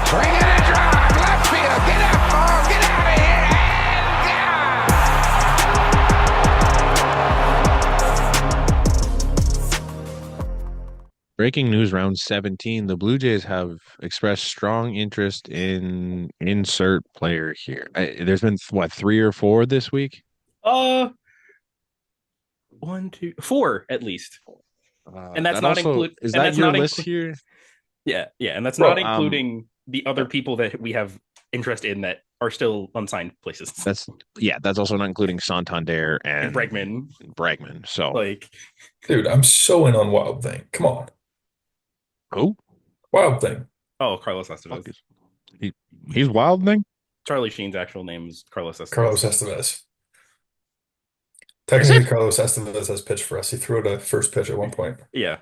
Swing and a drive, left field, get up, oh, get out of here, and Breaking news round 17. The Blue Jays have expressed strong interest in insert player here. There's been what, 3 or 4 this week? One, two, four at least. And that's that not also, include. is and that that's your not list inclu- here? Yeah, and that's Bro, not including the other people that we have interest in that are still unsigned places. That's also not including Santander And and Bregman. So, Like, Dude, I'm so in on Wild Thing. Come on. who? Wild Thing. oh, Carlos Fuck Estevez. He's Wild Thing? Charlie Sheen's actual name is Carlos Estevez. Carlos Estevez. Is Technically, it? Carlos Estevez has pitched for us. He threw out a first pitch at one point. Yeah,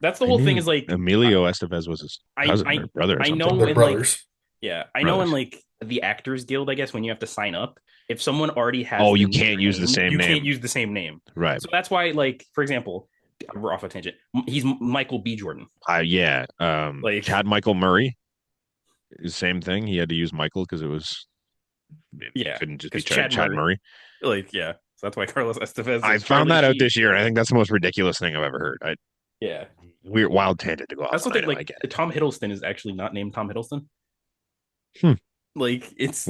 that's the whole thing. Is like Emilio Estevez was his cousin or brother or I something. know They're when brothers. I know in like the Actors Guild, I guess when you have to sign up, if someone already has, Oh, the you can't use the same you name. can't use the same name, Right. So that's why, like, for example, we're off a tangent. He's Michael B. Jordan. Yeah. Like- Chad Michael Murray. Same thing. He had to use Michael because it was couldn't just be 'cause Chad Murray. Like, yeah, so that's why Carlos Estevez. I is found that Charlie out Sheen. this year. I think that's the most ridiculous thing I've ever heard. Yeah, Weird, wild tangent to go off. that's on. something I like get it. Tom Hiddleston is actually not named Tom Hiddleston. Like, it's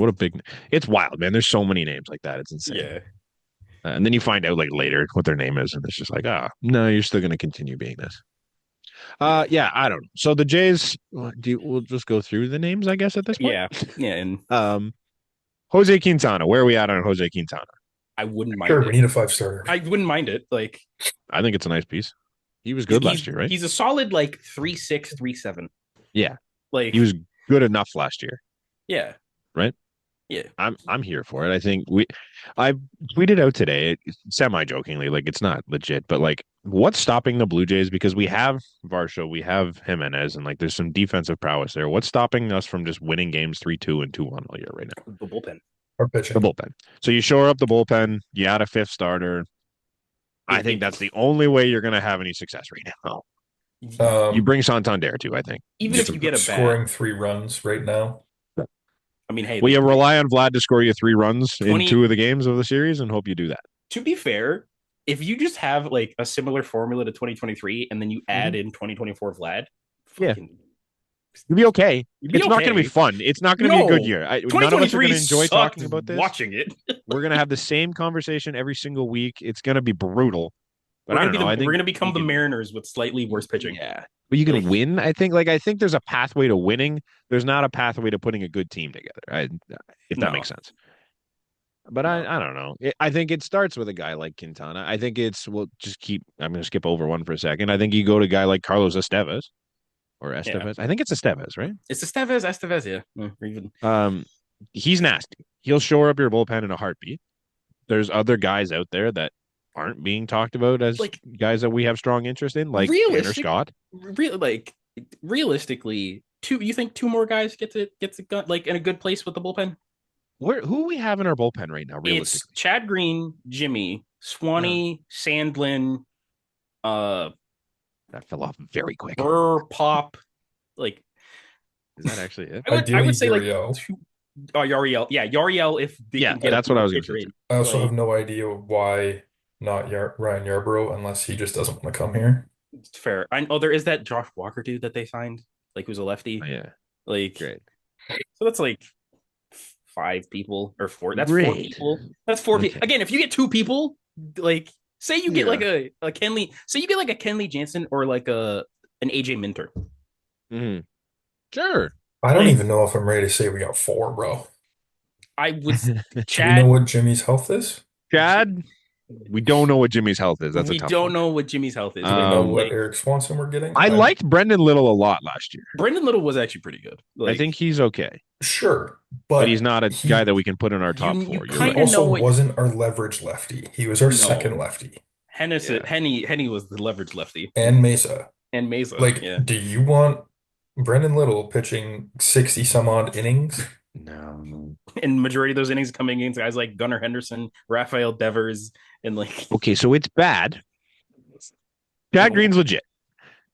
It's wild, man. There's so many names like that. It's insane. yeah. And then you find out like later what their name is, and it's just like, no, you're still going to continue being this. Yeah, I don't know. So the Jays, we'll just go through the names, I guess, at this point. Yeah, and Jose Quintana. Where are we at on Jose Quintana? I wouldn't mind Sure, it. we need a 5-starter. I wouldn't mind it. Like, I think it's a nice piece. He was good last year, right? He's a solid like 3.6, 3.7. Yeah, Like, he was good enough last year. Yeah. Right? Yeah. I'm here for it. I think I tweeted out today, semi-jokingly, like it's not legit, but like what's stopping the Blue Jays? Because we have Varsho, we have Jimenez, and like there's some defensive prowess there. What's stopping us from just winning games 3-2 and 2-1 all year right now? The bullpen. Our pitching. The bullpen. So you shore up the bullpen, you add a fifth starter. I think that's the only way you're going to have any success right now. You bring Santander too, I think. Even if you get a scoring 3 runs right now. I mean, hey, Well, you rely on Vlad to score you 3 runs 20 in 2 of the games of the series and hope you do that. to be fair, if you just have like a similar formula to 2023 and then you add in 2024 Vlad, Yeah. fucking- You'll be okay. You'd be It's not going to be okay. fun. It's not going to be a good year. None of us are 2023 going to enjoy sucked talking about this. watching it. We're going to have the same conversation every single week. It's going to be brutal. But We're I gonna don't know. I think we're gonna become we the can- Mariners with slightly worse pitching. Yeah. But you can win. I think there's a pathway to winning. There's not a pathway to putting a good team together. If that No. makes sense. But I don't know. I think it starts with a guy like Quintana. I think I'm going to skip over one for a second. I think you go to a guy like Carlos Estevez or Estevez. I think it's Estevez, right? It's Estevez, yeah. Or even He's nasty. He'll shore up your bullpen in a heartbeat. There's other guys out there that aren't being talked about as Like, guys that we have strong interest in, like Tanner Scott. realistically, you think 2 more guys gets it like in a good place with the bullpen? Who we have in our bullpen right now, It's realistically? Chad Green, Jimmy, Swanee, Sandlin, That fell off very quick. Burr, Pop. Like, Is that actually it? I would Ideally, say like Uriel. Yariel. Yeah, Yariel. If they Yeah, can get that's a what I was pitcher gonna say. in. I also Like, have no idea why not Ryan Yarbrough unless he just doesn't want to come here. It's fair. There is that Josh Walker dude that they signed, like who's a lefty. Oh, yeah, Like, great. so that's like 5 people or 4. That's Great. 4 people. That's 4 people. Okay. Again, if you get 2 people, like say you get Yeah. like a Kenley, say you get like a Kenley Jansen or like an AJ Minter. Mhm. Sure. I don't Like- even know if I'm ready to say we got 4, bro. I would Do you Chad. know what Jimmy's health is? Chad, we don't know what Jimmy's health is. That's we a tough don't one. know what Jimmy's health is. Do we know what Like, Eric Swanson we're getting? I liked Brendan Little a lot last year. Brendan Little was actually pretty good. Like, I think he's okay, Sure, but he's not a he guy that we can put in our top you 4. You're kinda right. also know what- wasn't our leverage lefty. He was our No. second lefty. Henny was the leverage lefty, And Mesa. and Mesa. Like, yeah. do you want Brendan Little pitching 60 some odd innings? No. And majority of those innings coming against guys like Gunnar Henderson, Rafael Devers, and like Okay, so it's bad. Chad Green's legit.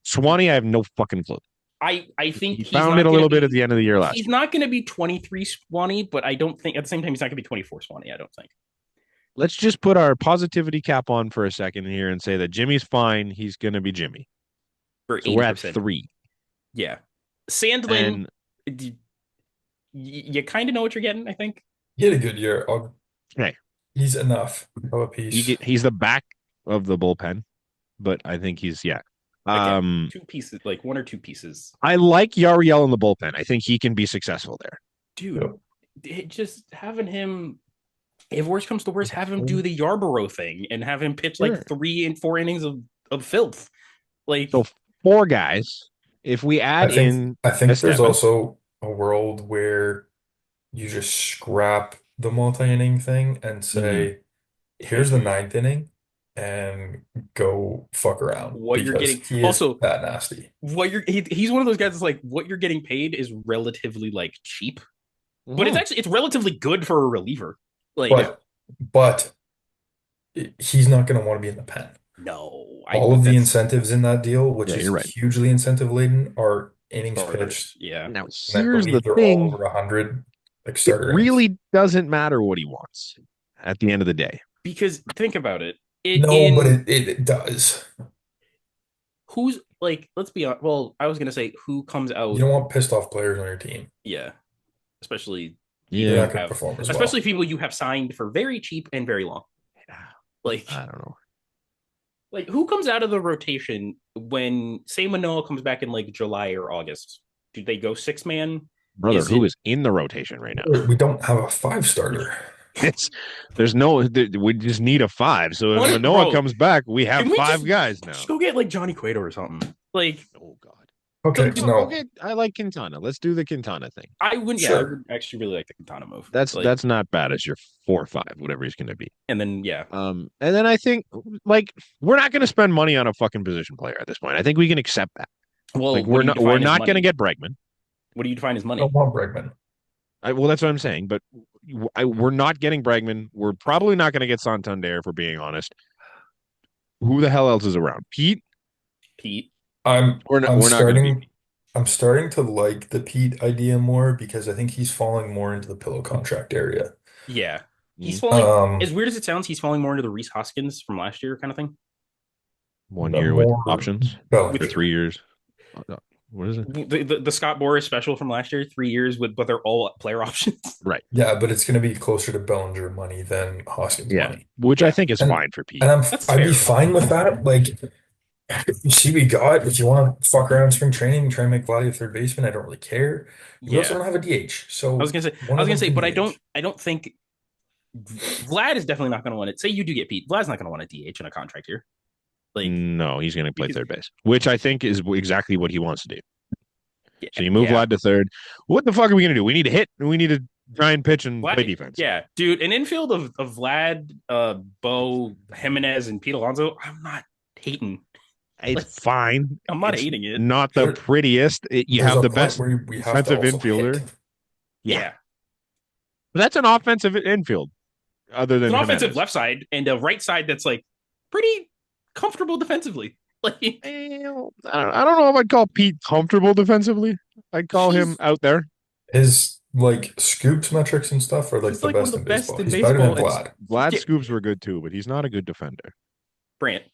Swanee, I have no fucking clue. I think He he's found not it a gonna little bit be- at the end of the year last He's year. not going to be 23 Swanee, but I don't think at the same time he's not going to be 24 Swanee. I don't think. Let's just put our positivity cap on for a second here and say that Jimmy's fine. He's going to be Jimmy. For So we're at 80%. 3. Yeah. Sandlin, you kind of know what you're getting, I think. He had a good year. Okay. He's enough of a piece. He's the back of the bullpen, but I think he's Again, Um, 2 pieces, like 1 or 2 pieces. I like Yariel in the bullpen. I think he can be successful there. Dude, just having him, if worse comes to worse, have him do the Yarborough thing and have him pitch Sure. like 3 and 4 innings of filth. Like, So 4 guys. If we add in I think there's Esteban, also a world where you just scrap the multi-inning thing and say, here's the 9th inning and go fuck around what you're because getting, he is also, that nasty. he's one of those guys that's like, what you're getting paid is relatively like cheap, but it's relatively good for a reliever. Like, But he's not going to want to be in the pen. no, All of the incentives in that deal, which Yeah, is you're right. hugely incentive laden, are innings pitched. Yeah. Now And I here's believe the they're all thing. over 100, like It starter innings. really doesn't matter what he wants at the end of the day. Because think about it. No, but it does. Who's like, let's be honest. Well, I was gonna say who comes out. You don't want pissed off players on your team. Yeah, especially They're Yeah, not going to perform as well. especially people you have signed for very cheap and very long. Like, I don't know. like who comes out of the rotation when say Manoa comes back in like July or August? Do they go 6-man? Brother, Is who it- is in the rotation right now? We don't have a 5-starter. We just need a 5. So if What- Manoa bro, comes back, we have can we 5 just- guys now. Just go get like Johnny Cueto or something. Like, Oh God. Okay, no. Okay, I like Quintana. Let's do the Quintana thing. I wouldn't. Yeah, I Sure. would actually really like the Quintana move. That's Like, not bad as your 4 or 5, whatever he's going to be. and then yeah, And then I think like we're not going to spend money on a fucking position player at this point. I think we can accept that. well, Like what do you define we're as not money? going to get Bregman. What do you define as I money? don't want Bregman. Well, that's what I'm saying. But we're not getting Bregman. We're probably not going to get Santander, if we're being honest. Who the hell else is around? Pete? Pete. We're not I'm going to starting be. I'm starting to like the Pete idea more because I think he's falling more into the pillow contract area. Yeah, he's Mhm. falling. As weird as it sounds, he's falling more into the Reese Hoskins from last year kind of thing. 1 The year with more options Bellinger. for 3 years. What is it? The Scott Boras special from last year, 3 years but they're all player options. Right. Yeah, but it's going to be closer to Bellinger money than Hoskins Yeah. money. Which I think is And- fine for Pete. And That's I'd be fair. fine with that. Like, you see, we got, if you want to fuck around spring training and try and make Vladdy a third baseman, I don't really care. We also Yeah, don't have a DH. So I was gonna say, but I don't think Vlad is definitely not going to want it. Say you do get Pete, Vlad's not going to want a DH in a contract here. Like, No, he's going to play because- third base, which I think is exactly what he wants to do. yeah, So you move yeah. Vlad to third. What the fuck are we going to do? We need to hit. We need to try and pitch and Vlad- play defense. Yeah, dude, an infield of Vlad, Bo, Jimenez, and Pete Alonso. I'm not hating. It's fine. I'm not It's hating it. Not the There- prettiest. You There's have a the point best where we have to defensive also infielder. hit. Yeah. But that's an offensive infield, other than It's an offensive Jimenez. left side and a right side that's like pretty comfortable defensively. Like, Well, I don't know if I'd call Pete comfortable defensively. I'd call him He's- out there. His like scoops metrics and stuff are like He's the like one best of in the best baseball. in He's better than baseball. Vlad. Vlad Yeah. scoops were good too, but he's not a good defender. Brant,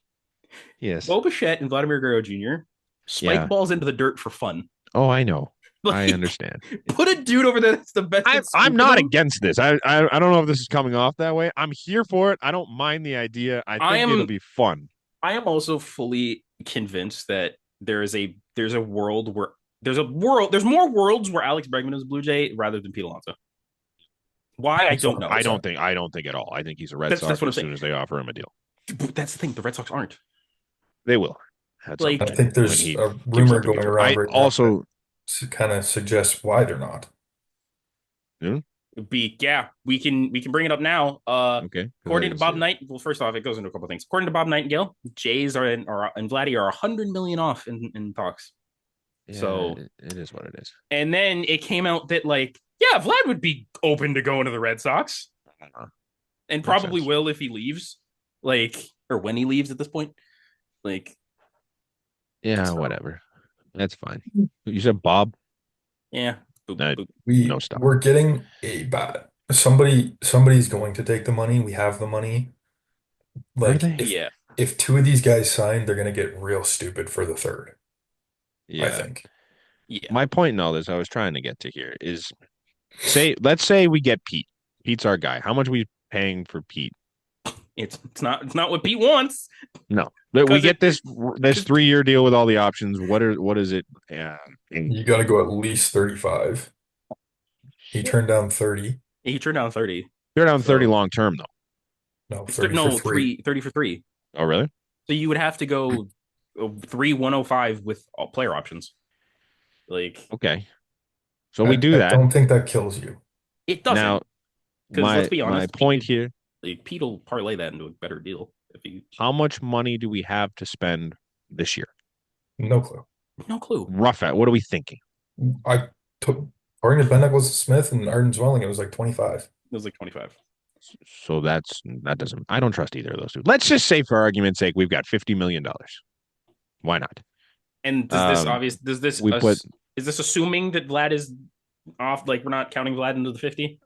Yes. Bo Bichette and Vladimir Guerrero Jr. spike Yeah. balls into the dirt for fun. Oh, I know. I Like, understand. Put a dude over there that's the best. at I'm not scooping them. against this. I don't know if this is coming off that way. I'm here for it. I don't mind the idea. I think it'll be fun. I am also fully convinced that there's more worlds where Alex Bregman is a Blue Jay rather than Pete Alonso. Why I don't know. I don't think at all. I think he's a Red That's Sox what I'm as soon as they offer him a deal. But that's the thing. The Red Sox aren't. They will. At some Like- I point think there's when he a gives rumor up the going control. around I right now also to kind of suggest why they're not. We can bring it up now. okay. According to Bob Knight, well, first off, it goes into a couple things. According to Bob Nightingale, Jays and Vladdy are 100 million off in talks. So- it is what it is. And then it came out that Vlad would be open to going to the Red Sox, and Makes probably sense. will if he leaves, or when he leaves at this point. Yeah, So- whatever. That's fine. You said Bob? Yeah. Boop, No, boop. no stop. We're getting a bat. Somebody's going to take the money. We have the money. Are Like they? Yeah. if two of these guys sign, they're gonna get real stupid for the third, I Yeah. think. Yeah. My point in all this, I was trying to get to here is let's say we get Pete. Pete's our guy. How much are we paying for Pete? It's not what Pete wants. No. We 'Cause get this 'cause 3-year deal with all the options. What is it? Yeah. You got to go at least 35. He turned down 30. he turned down 30. You're down 30 So long term though. No, it's 30 for no free. 30 for 3. Oh, really? So you would have to go 3,105 with all player options. Like Okay. So we do I that. don't think that kills you. it doesn't. Now, Because let's be my honest, point here, Pete will parlay that into a better deal if you how much money do we have to spend this year? No clue. no clue. Rough at what are we thinking? I took according to Ben Nicholas Smith and Arden Zwelling, it was like 25. It was like 25. So that doesn't, I don't trust either of those two. Let's just say for argument's sake, we've got $50 million. Why not? And does this we put is this assuming that Vlad is off? Like we're not counting Vlad into the 50?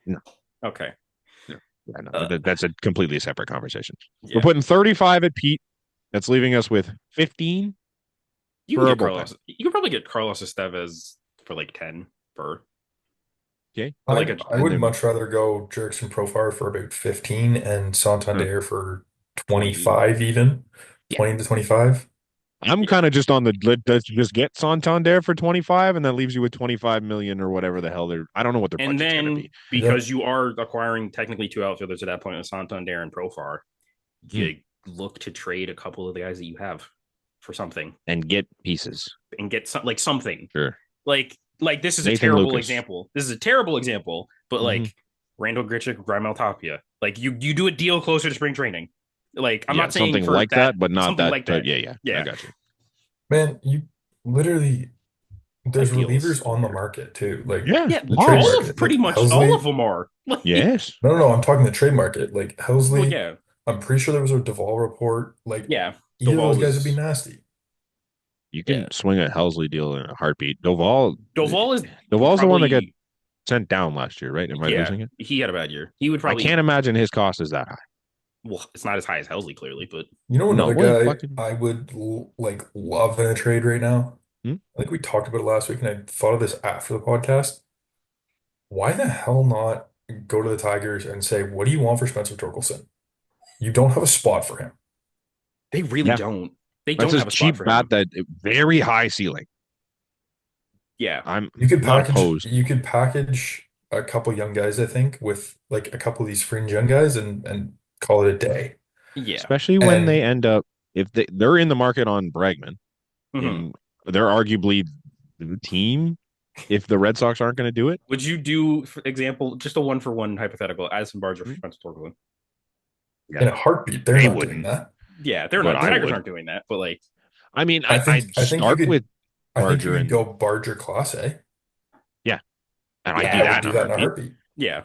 No. Okay. Yeah, no, that's a completely separate conversation. Yeah. We're putting 35 at Pete. That's leaving us with 15. You for can a get Carlos. You could probably get Carlos Estevez for like 10 for. Okay. Or like I would much rather go Jerkson Profar for about 15 and Santander for 25 even. Yeah. 20 to 25. I'm kind of just on the let's just get Santander for 25 and that leaves you with 25 million or whatever the hell they're I don't know what their And budget's gonna then be. because you are acquiring technically two outfielders at that point with Santander and Profar, you look to trade a couple of the guys that you have for something And get pieces. and get something. Sure. Like this is Nathan a terrible Lucas. example. This is a terrible example, but like Randall Grichuk, Raimel Tapia, like you do a deal closer to spring training. Like I'm not saying something for like that, but not something that. like that. Yeah. Yeah. I got you. Man, you literally there's That deal's relievers on the weird. market too. Like Yeah. the all trade of market. pretty Like much Helsley, all of them are. Like, Yes. No, I'm talking the trade market. Like well, Helsley, yeah, I'm pretty sure there was a Duvall report. Like yeah. either of Duvall those guys was- would be nasty. You can Yeah. swing a Helsley deal in a heartbeat. Duvall's Duvall's the one that got probably- sent down last year, right? Am I losing it? he had a bad year. He would I probably. can't imagine his cost is that high. Well, it's not as high as Helsley, clearly, but You know No, another well, guy fucking- I would like love in a trade right now? Hmm? I think we talked about it last week and I thought of this after the podcast. Why the hell not go to the Tigers and say, what do you want for Spencer Torkelson? You don't have a spot for him. they really Yeah. don't. They That's don't a have a spot cheap for bat him. that very high ceiling. Yeah, I'm You could not package opposed. you could package a couple young guys, I think, with like a couple of these fringe young guys and call it a day. yeah. Especially when And- they end up if they're in the market on Bregman, Mhm. and they're arguably the team if the Red Sox aren't going to do it. Would you do, for example, just a 1-for-1 hypothetical, Addison Barger for Mhm. Spencer Torkelson? In a heartbeat, they're They not doing wouldn't. that. Yeah, they're But not. The I Tigers would. aren't doing that, but like, I mean, I think I'd you start could with I think Barger you could and go Barger Clase. and I'd Yeah, do I that would do in a that in a heartbeat. heartbeat. yeah,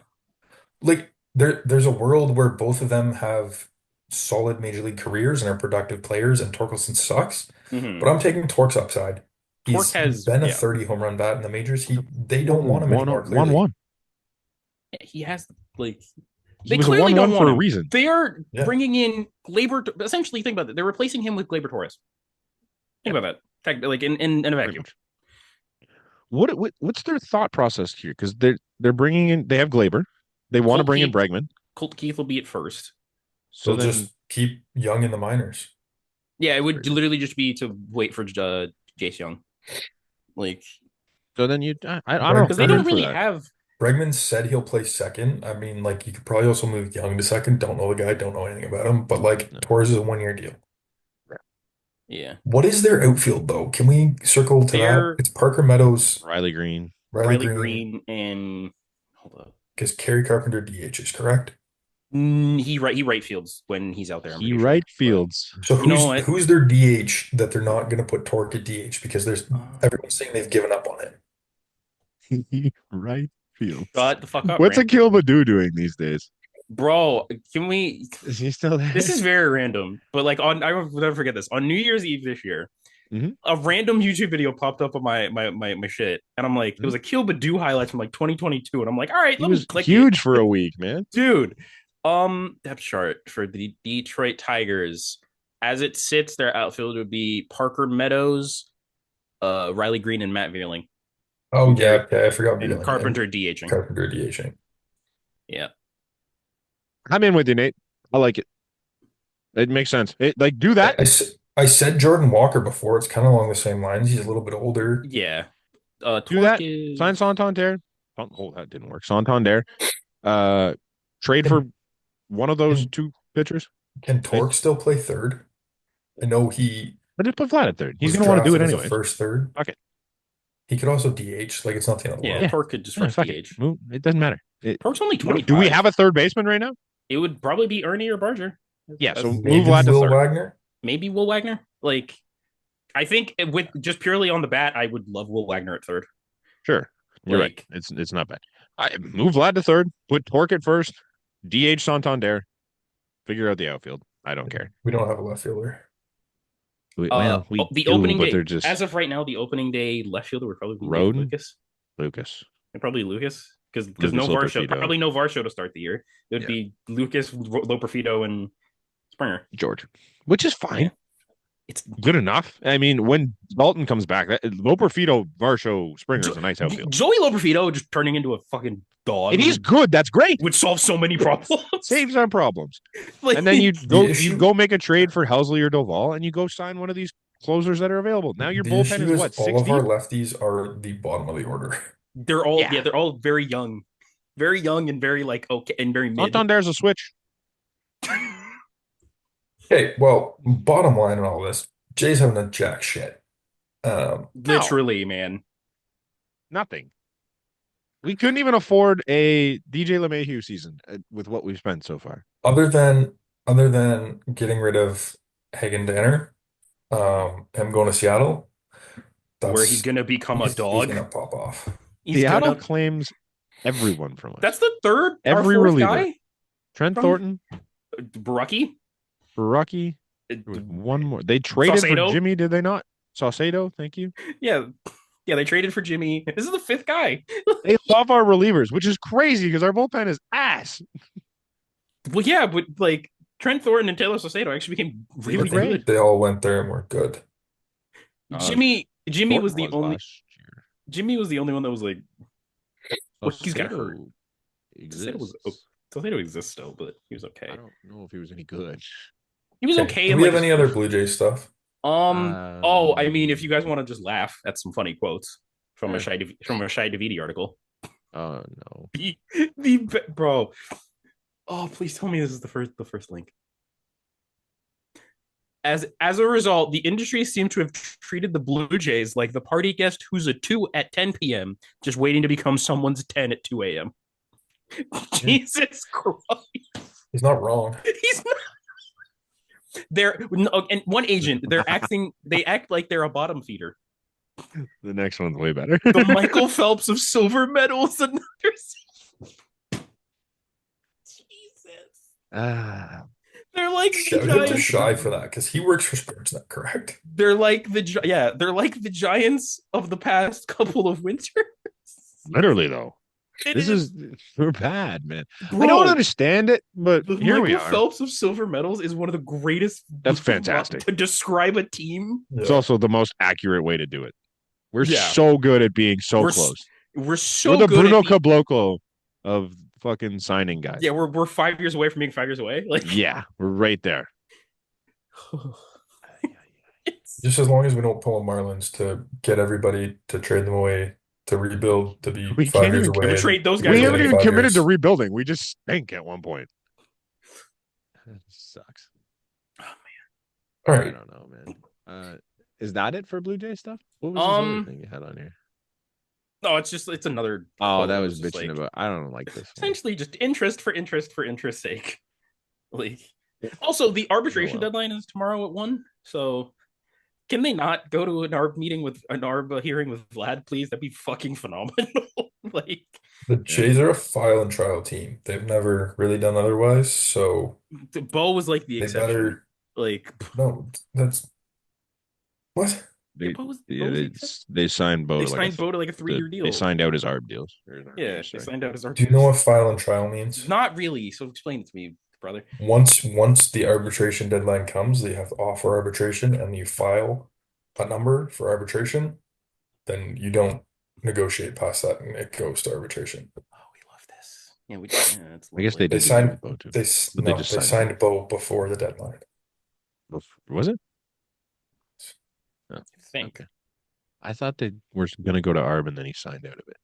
Like there's a world where both of them have solid major league careers and are productive players, and Torkelson sucks. Mhm. But I'm taking Torque's upside. He's Torque has- been a yeah. 30 home run bat in the majors. They don't want him anymore. 1-1. he has like He they was a clearly 1-1 don't for want a him. reason. They are Yeah. bringing in Gleyber. Essentially, think about it. They're replacing him with Gleyber Torres. Think about that. Like in a Pretty vacuum. much. What's their thought process here? Because they're bringing in. They have Glaber. They want to Colt bring in Keith- Bregman. Colt Keith will be at first. So They'll then, just keep Young in the minors. Yeah, it would literally just be to wait for Jace Young. Like, I don't know. because they I'm don't in for really that. have. Bregman said he'll play second. I mean, like you could probably also move Young to second. Don't know the guy, don't know anything about him. But like No. Torres is a 1 year deal. Yeah, What is their outfield though? Can we circle to They're- that? It's Parker Meadows, Riley Green. Riley Riley Green, Green and hold up. because Kerry Carpenter DH is correct. He right fields when he's out there. I'm He pretty right sure. fields. So You know what? who's their DH that they're not going to put Torque at DH because there's But- everyone's saying they've given up on him. He right fields. Shut the fuck up. What's Rand. Akil Baddoo doing these days? Bro, can we? Is he still there? This is very random, but like I will never forget this. On New Year's Eve this year, Mhm. A random YouTube video popped up on my shit, and I'm like, it was Mhm. a Kill Badu highlights from like 2022, and I'm like, all right, He let me was click it, huge for a week, man. dude. Depth chart for the Detroit Tigers, as it sits, their outfield would be Parker Meadows, Riley Green, and Matt Vierling. Oh They're yeah, okay, I forgot and Wheeling and Carpenter DHing. Carpenter DHing. Yeah, I'm in with you, Nate. I like it. It makes sense. Like do that. I said Jordan Walker before. It's kind of along the same lines. He's a little bit older. yeah. Do Torque that. Sign is Santander. Oh, that didn't work. Santander. Uh, trade for Can one of those can two pitchers. can Right? Torque still play third? I know he But just put Vlad at third. He's was gonna want to do it drafted as a anyways. first third. Fuck it. He could also DH. Like it's not the end of the yeah. Yeah. world. Torque could just Yeah, first fuck it. DH. It doesn't matter. Torque's only Do we 25. have a third baseman right now? It would probably be Ernie or Barger. Yeah. So move Maybe Vlad to Will third. Wagner. Maybe Will Wagner. Like, I think with just purely on the bat, I would love Will Wagner at third. Sure. You're right. Like, It's not bad. I move Vlad to third. Put Torque at first. DH Santander. Figure out the outfield. I don't care. We don't have a left fielder. Well, we the do, opening but day, they're just as of right now, the opening day left fielder would probably be Roden? Lucas. Lucas. And probably Lucas because Lucas no Varsho, Loperfido. probably no Varsho to start the year. It would Yeah. be Lucas, Loperfido, and Springer. George, which is fine. Yeah. It's Good enough. I mean, when Dalton comes back, Loperfido, Varsho, Springer is a nice outfield. Joey Loperfido just turning into a fucking dog. And he's good. That's great. would solve so many problems. Saves our problems. Like, And then you issue- go make a trade for Helsley or Doval, and you go sign one of these closers that are available. Now your The bullpen issue is what, all of our 60? lefties are the bottom of the order. they're all Yeah. they're all very young and very like okay and very mid. Santander's a switch. Okay, well, bottom line in all this, Jay's having a jack shit. Literally, man. Nothing. We couldn't even afford a DJ LeMahieu season with what we've spent so far. Other than getting rid of Hagen Danner, him going to Seattle, Where he's gonna become a he's dog. gonna pop off. He's Seattle gonna. claims everyone from us. That's the third, Every our fourth reliever. guy. Trent from- Thornton, Barucki. Barucki. There was one more. They traded Saucedo? for Jimmy, did they not? Saucedo, thank you. Yeah, they traded for Jimmy. This is the fifth guy. They love our relievers, which is crazy because our bullpen is ass. Well, yeah, but like Trent Thornton and Taylor Saucedo actually became really great. good. They all went there and were good. Jimmy was Thornton the only. last year. Jimmy was the only one that was like. Well, he's got Saucedo hurt. exists. Saucedo exists still, but he was okay. I don't know if he was any good. He was Okay, okay. do in, we like, have any other Blue Jays stuff? Oh, I mean, if you guys want to just laugh at some funny quotes from a Sure. Shai Davidi article. Oh no. Bro. Oh, please tell me this is the first link. As a result, the industry seemed to have treated the Blue Jays like the party guest who's a 2 at 10 p.m., just waiting to become someone's 10 at 2 a.m. Jesus Christ. He's not wrong. He's not. And one agent, they act like they're a bottom feeder. The next one's way better. The Michael Phelps of silver medals. Another Jesus. They're like the Shout out to Giants. Shy for that because he works for Sportsnet, correct? They're like the Giants of the past couple of winters. Literally though. It We're bad, man. bro, I don't understand it, but the here we Michael are. Phelps of silver medals is one of the greatest. That's fantastic. To describe a team. It's also the most accurate way to do it. We're Yeah. so good at being so We're close. We're so We're the good Bruno at being- Caboclo of fucking signing guys. Yeah, we're 5 years away from being 5 years away. Like, Yeah, we're right there. it's, Just as long as we don't pull a Marlins to get everybody to trade them away to rebuild to be We 5 can't years even away. trade those guys We away. haven't even 5 committed years. to rebuilding. We just stink at one point. That sucks. All I right. don't know, man. Is that it for Blue Jay stuff? What was this other thing you had on here? no, it's another. Oh, quote. that It was just bitching like, about. I don't like this one. essentially just interest for interest's sake. Like, also the arbitration Oh, well. deadline is tomorrow at 1. So, can they not go to an ARB meeting with an ARB hearing with Vlad, please? That'd be fucking phenomenal. Like, The Jays are a file and trial team. They've never really done otherwise, so Bo was like the they exception. better. Like, No, that's what? They Bo was they signed Bo they to like signed Bo to like a 3-year deal. they signed out his ARB deals. They signed out his Do you know what file and trial means? Not really. So explain it to me, brother. Once the arbitration deadline comes, they have to offer arbitration and you file a number for arbitration, then you don't negotiate past that and it goes to arbitration. Oh, we love this. Yeah, it's I guess they They did do that signed with Bo too. they But they no, just they signed Bo before the deadline. Was it? Oh, I think. okay. I thought they were gonna go to ARB and then he signed out of it.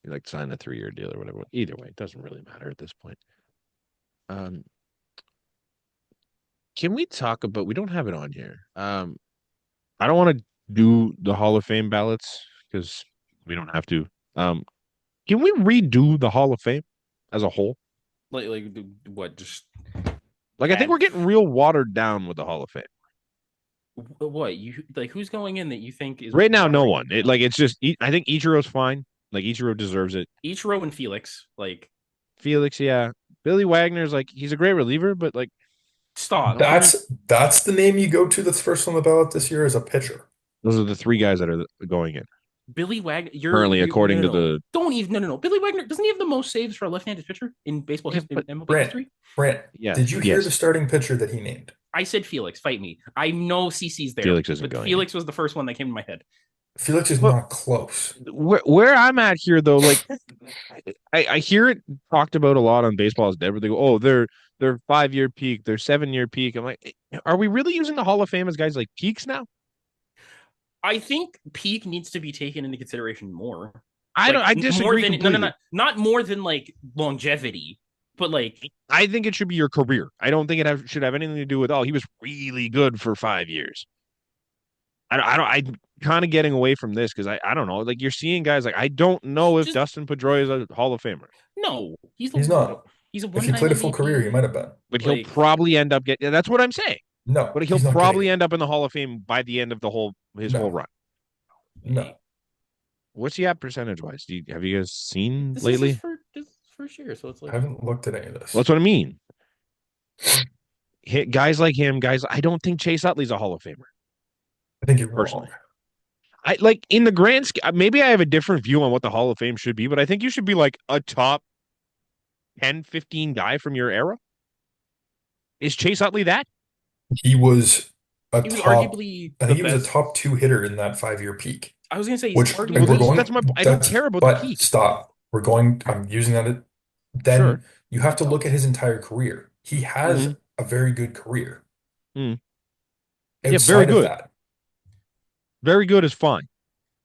He like signed a 3-year deal or whatever. Either way, it doesn't really matter at this point. Can we talk about? We don't have it on here. I don't want to do the Hall of Fame ballots because we don't have to. Can we redo the Hall of Fame as a whole? Like what? Just Like I think we're getting real watered down with the Hall of Fame. what? You like who's going in that you think is Right now? No one. It's just. I think Ichiro's fine. Like Ichiro deserves it. Ichiro and Felix. Like Felix, yeah. Billy Wagner's like he's a great reliever, but like stop. That's the name you go to that's first on the ballot this year as a pitcher. those are the 3 guys that are going in. Billy Wagner. Currently, according to the don't even no. Billy Wagner doesn't he have the most saves for a left-handed pitcher in baseball history? MLB history? Brent, yeah. Did you hear the starting pitcher that he named? I said Felix. Fight me. I know CC's there. Felix isn't but going. Felix was the first one that came to my head. Felix is not close. Where I'm at here, though, like I hear it talked about a lot on Baseball is Dead, where they go, "Oh, their 5-year peak, their 7-year peak." I'm like, are we really using the Hall of Fame as guys like peaks now? I think peak needs to be taken into consideration more. I disagree. No, not more than like longevity, but like I think it should be your career. I don't think it should have anything to do with he was really good for 5 years. I'm kind of getting away from this because I don't know. Like you're seeing guys like I don't know if Dustin Pedroia is a Hall of Famer. No, he's not. He's a if he played a full career, he might have been. But he'll probably end up getting. That's what I'm saying. No, but he'll probably end up in the Hall of Fame by the end of his whole run. No. What's he at percentage wise? Have you guys seen this lately? This is first year, so it's like I haven't looked at any of this. Well, that's what I mean. Guys like him, I don't think Chase Utley's a Hall of Famer. I think you're personally. wrong. I like in the grand scheme. Maybe I have a different view on what the Hall of Fame should be, but I think you should be like a top 10, 15 guy from your era. Is Chase Utley that? He was arguably I think he was a top 2 hitter in that 5-year peak. I was gonna say, I don't care about the peak. Stop. I'm using that. Then you have to look at his entire career. He has a very good career. Yeah, very good. That. Very good is fine.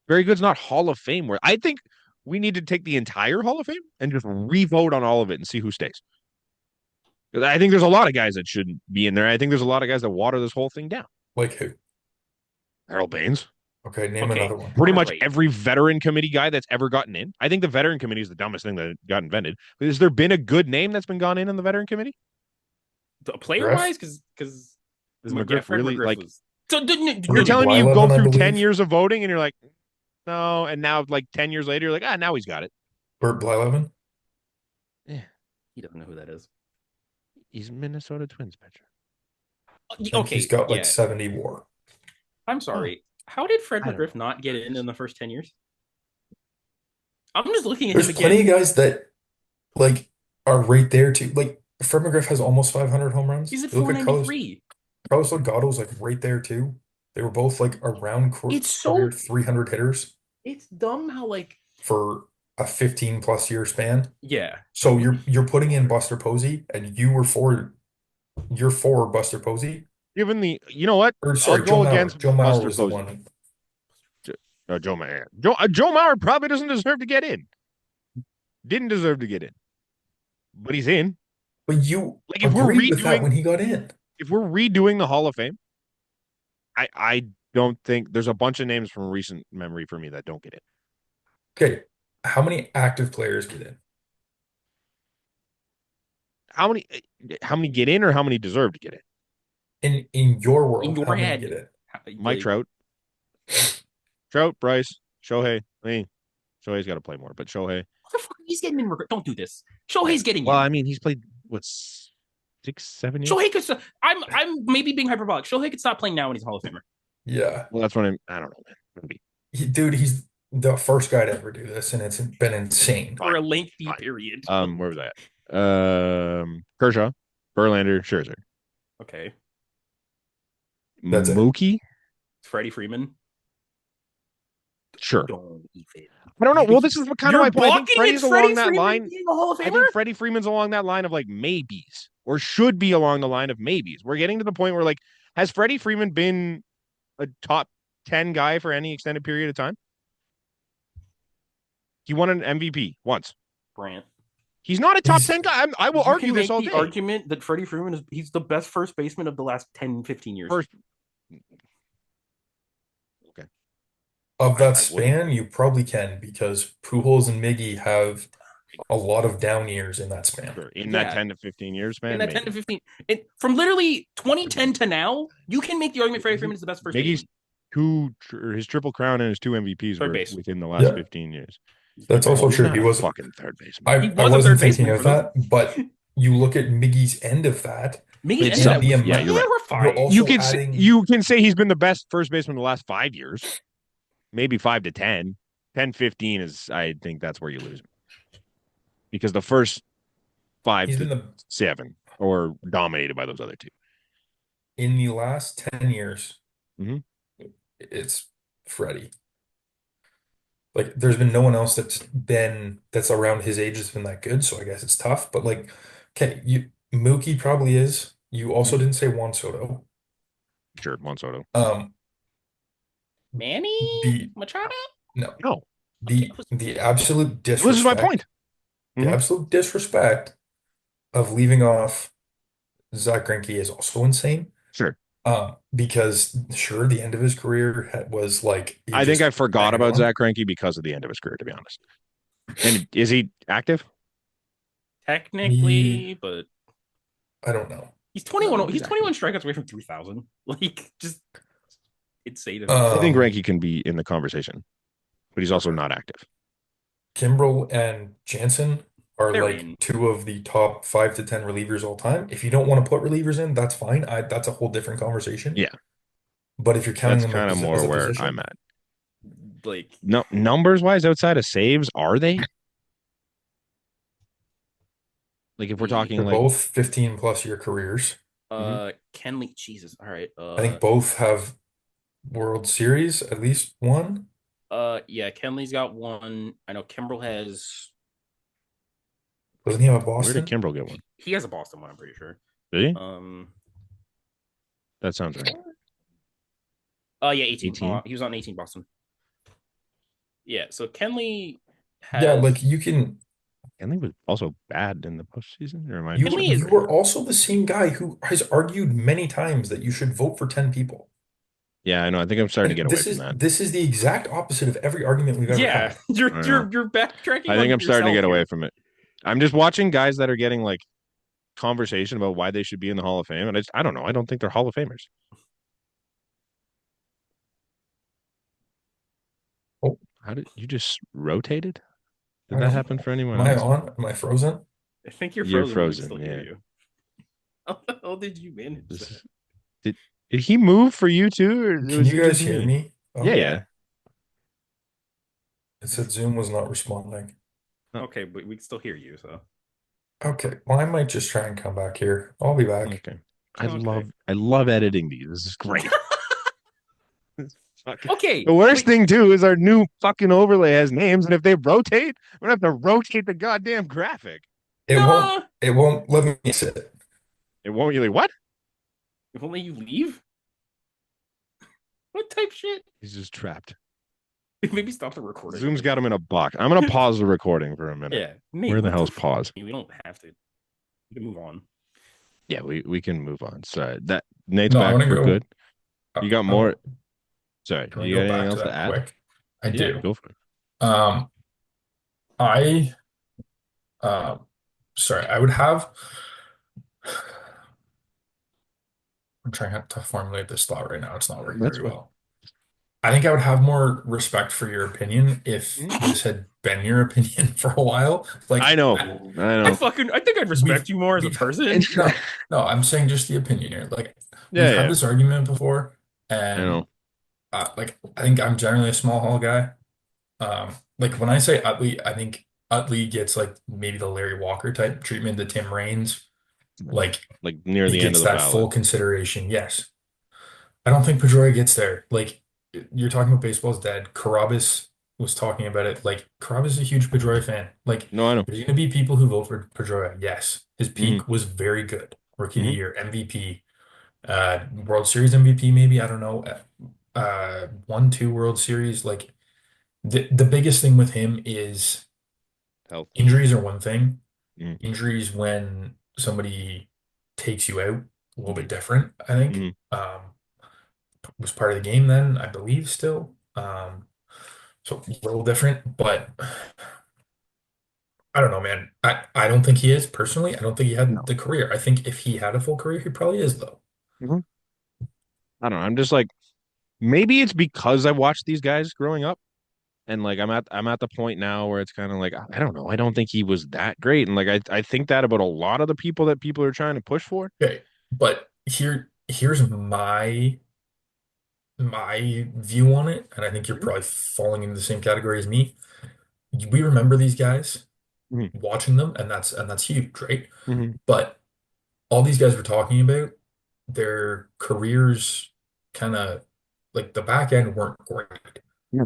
Very good's not Hall of Fame. Where I think we need to take the entire Hall of Fame and just re-vote on all of it and see who stays. Because I think there's a lot of guys that shouldn't be in there. I think there's a lot of guys that water this whole thing down. Like who? Harold Baines. Okay, name another one. Pretty much every veteran committee guy that's ever gotten in. I think the veteran committee is the dumbest thing that got invented. But has there been a good name that's been gone in the veteran committee? Player-wise? Because McGriff really like... So you're telling me you go through 10 years of voting and you're like, no, and now like 10 years later, you're like, now he's got it. Bert Blyleven? Yeah. He doesn't know who that is. He's a Minnesota Twins pitcher. Okay. He's got like 70 WAR. I'm sorry. How did Fred McGriff not get in the first 10 years? I'm just looking at him again. There's plenty of guys that like are right there too. Like Fred McGriff has almost 500 home runs. He's at 493. Carlos Delgado's like right there too. They were both like around career 300 hitters. It's dumb how like for a 15+ year span. Yeah. So you're putting in Buster Posey, and you're for Buster Posey. Given the, you know what? Or sorry, Joe Mauer. Joe Mauer was the one. Joe Mauer. Joe Mauer probably doesn't deserve to get in. Didn't deserve to get in, but he's in. But you like if we're redoing with that when he got in. If we're redoing the Hall of Fame, I don't think there's a bunch of names from recent memory for me that don't get in. Okay, how many active players get in? How many get in, or how many deserve to get in? In your world, in your head, get in? Mike Trout, Bryce, Shohei. I mean, Shohei's got to play more, but Shohei. What the fuck? He's getting in. Don't do this. Shohei's getting in. Well, I mean, he's played 6, 7 years. Shohei could. I'm maybe being hyperbolic. Shohei could stop playing now when he's a Hall of Famer. Yeah. Well, that's what I don't know, man. Maybe. Dude, he's the first guy to ever do this, and it's been insane. For a Fine, lengthy fine. period. Where was that? Kershaw, Verlander, Scherzer, Okay. That's it. Mookie. Freddie Freeman. Sure. Don't even. I don't know. Well, this is kind of my point. I think balking Freddie's at Freddie along that Freeman line. being a Hall of I Famer? think Freddie Freeman's along that line of like maybes, or should be along the line of maybes. We're getting to the point where like, has Freddie Freeman been a top 10 guy for any extended period of time? He won an MVP once. Brant. He's not a top He's- 10 guy. I will You argue can this make all the day. argument that Freddie Freeman he's the best first baseman of the last 10, 15 years. First, Of I that wouldn't. span, you probably can because Pujols and Miggy have a lot of down years in that span. sure. In Yeah. that 10 to 15 years, man. in that 10 to 15. From literally 2010 to now, you can make the argument Freddie Freeman is the best first Miggy's baseman. his triple crown and his 2 MVPs Third were base. within the last Yeah. 15 years. That's also He's true. not He a was fucking third baseman. He I was a wasn't third thinking baseman of for that, but you look at Miggy's end of that. Miggy's It's end some- of that was yeah, you're right. we're fine. You're also You can adding you can say he's been the best first baseman in the last 5 years. Maybe 5 to 10. 10, 15 is, I think that's where you lose me. Because the first 5 he's to been 7 or dominated by those other two. in the last 10 years. Mhm. It's Freddie. Like, there's been no one else that's around his age that's been that good, so I guess it's tough. But like, okay, Mookie probably is. You also didn't say Juan Soto. Sure, Juan Soto. Manny The Machado? no, No, the absolute this is my disrespect. point. The Mhm. absolute disrespect of leaving off Zach Greinke is also insane. Sure. Because sure, the end of his career was like I think I just forgot banged about on. Zach Greinke because of the end of his career, to be honest. And is he active? Technically, but I don't know. he's 21. No, He's exactly. 21 strikeouts away from 3,000. Like, just insane. I think Um, Greinke can be in the conversation, but he's also not active. Kimbrel and Jansen are They're like in. two of the top 5 to 10 relievers all time. If you don't want to put relievers in, that's fine. That's a whole different conversation. Yeah. But if you're counting That's them kind of as more a where position, I'm at. Like, No, numbers wise, outside of saves, are they? Like if we're talking they're like both 15 plus year careers. Kenley, Jesus. All right. I think both have World Series, at least one. Yeah, Kenley's got one. I know Kimbrel has. Doesn't he have a where Boston? did Kimbrel get one? He has a Boston one. I'm pretty sure. Did he? That sounds right. Yeah, 18. 18? He was on 18 Boston. Yeah, so Kenley has. Yeah, like you can. And he was also bad in the postseason. Or am I You, Kenley is- you were also the same guy who has argued many times that you should vote for 10 people. Yeah, I know. I think I'm starting to And get away from that. this is the exact opposite of every argument we've ever Yeah, had. you're I you're know. you're backtracking. I think on I'm starting to yourself get away here. from it. I'm just watching guys that are getting like conversation about why they should be in the Hall of Fame, and I don't know. I don't think they're Hall of Famers. Oh. How did you just rotated? I Did that don't happen know. for anyone Am I else? on? Am I frozen? I think you're You're frozen. frozen, We can still hear yeah. you. How the hell did you manage This that? is- Did he move for you too? Or Can was you it guys just hear me? Oh, Yeah, yeah. It said Zoom was not responding. Oh. Okay, but we can still hear you. So Okay, well, I might just try and come back here. I'll be back. Okay. I Okay. love editing these. This is great. okay. The worst wait, thing too is our new fucking overlay has names, and if they rotate, we're gonna have to rotate the goddamn graphic. It Nah. won't. It won't let me sit. It won't really what? If only you leave. What type shit? He's just trapped. Maybe stop the recording. Zoom's got him in a box. I'm gonna pause the recording for a minute. Yeah. Nate, Where the what hell's fuck? pause? We don't have to. We can move on. Yeah, we can move on. Sorry, that Nate's No, I back wanna for go- good. You got more? Sorry, Can we you go got back anything else to to that add? quick? I Yeah, do. go for it. I sorry, I would have. I'm trying to formulate this thought right now. It's not working That's very fine. well. I think I would have more respect for your opinion if this had been your opinion for a while. Like I know. I think I'd respect you more as a we've- person. No, I'm saying just the opinion here. Like Yeah, we've yeah. had this argument before, I and know. like I think I'm generally a small hall guy. Like when I say Utley, I think Utley gets like maybe the Larry Walker type treatment, the Tim Raines. Like Like near he the end of gets the that ballot. full consideration. Yes. I don't think Pedroia gets there. Like you're talking about baseball's dead. Carabas was talking about it. Like Carabas is a huge Pedroia fan. Like No, I know. there's gonna be people who vote for Pedroia. Yes. His Hmm. peak was very good. Rookie of the Hmm. year, MVP, World Series MVP, maybe. I don't know. Won two World Series. Like the biggest thing with him is Health. injuries are one thing. Hmm. Injuries when somebody takes you out, a little Hmm. bit different, I think. Hmm. Was part of the game then, I believe still. So a little different, but I don't know, man. I don't think he is personally. I don't think he had No. the career. I think if he had a full career, he probably is though. Hmm. I don't know. I'm just like maybe it's because I watched these guys growing up. And like I'm at the point now where it's kind of like I don't know. I don't think he was that great. And like I think that about a lot of the people that people are trying to push for. Okay, but here's my view on it, and I think you're Mhm. probably falling into the same category as me. We remember these guys Mhm. watching them, and that's huge, right? Mhm. But all these guys we're talking about, their careers kind of like the back end weren't great Yeah.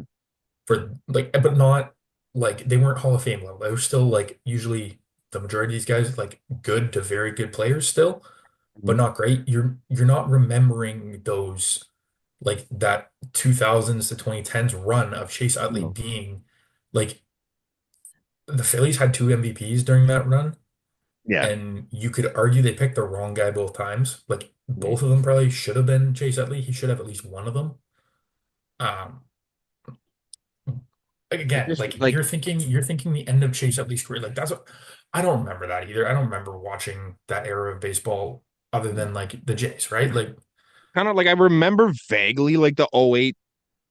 for like, but not like they weren't Hall of Fame level. They were still like usually the majority of these guys like good to very good players still, but Mhm. not great. You're not remembering those like that 2000s to 2010s run of Chase Utley No. being like the Phillies had two MVPs during that run. Yeah. And you could argue they picked the wrong guy both times. Like Mhm. both of them probably should have been Chase Utley. He should have at least one of them. Um, like I again, just like like you're thinking the end of Chase Utley's career. Like that's what I don't remember that either. I don't remember watching that era of baseball other than like the Jays, right? Like kind of like I remember vaguely like the 08,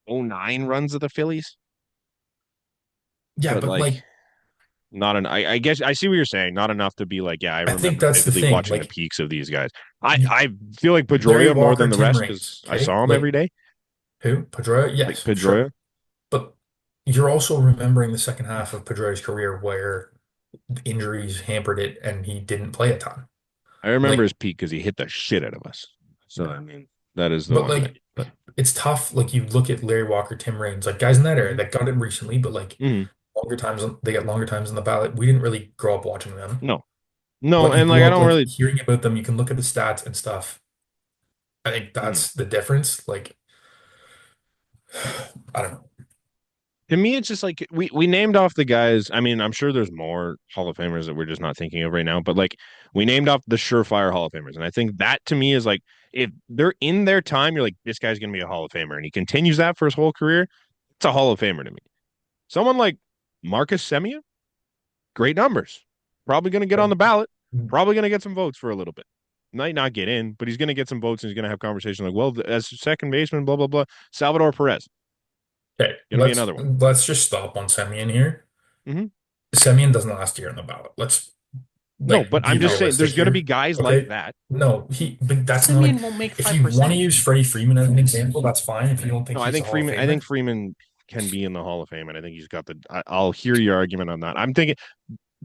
09 runs of the Phillies, yeah, but but like like not an I guess I see what you're saying. Not enough to be like, yeah, I I think remember that's the vividly thing. watching the Like peaks of these guys. I you, I feel like Larry Pedroia more Walker, than the Tim rest Raines, because I okay? saw him every Like day. who? Pedroia? Like Yes, Pedroia. sure. But you're also remembering the second half of Pedroia's career where injuries hampered it and he didn't play a ton. I remember his Like, peak because he hit the shit out of us. So I mean, that is the but one that. like it's tough. Like you look at Larry Walker, Tim Raines, like guys in that era Mhm. that got it recently, but like Mhm. longer times, they get longer times on the ballot. We didn't really grow up watching them, No, no, but you and like grew I up don't like really. hearing about them. You can look at the stats and stuff. I think Mhm. that's the difference. Like, I don't know. To me, it's just like we named off the guys. I mean, I'm sure there's more Hall of Famers that we're just not thinking of right now, but like we named off the surefire Hall of Famers, and I think that to me is like if they're in their time, you're like this guy's gonna be a Hall of Famer, and he continues that for his whole career. It's a Hall of Famer to me. Someone like Marcus Semien, great numbers, probably gonna get on the ballot, probably gonna get some votes for a little bit. Might not get in, but he's gonna get some votes, and he's gonna have conversation like, well, as second baseman, blah blah blah. Salvador Perez, Okay, gonna be let's another one. let's just stop on Semien here. Hmm. Semien doesn't last year on the ballot. Let's No, like but be I'm just saying realistic there's going to be here. guys like Okay. that. No, but that's not like Simeon won't make if you want to 5%. use Freddie Freeman as an example, that's fine. If you don't think No, I he's a think Hall of Freeman. I think Famer, Freeman can be in the Hall of Fame, and I think he's got the. I'll hear your argument on that. I'm thinking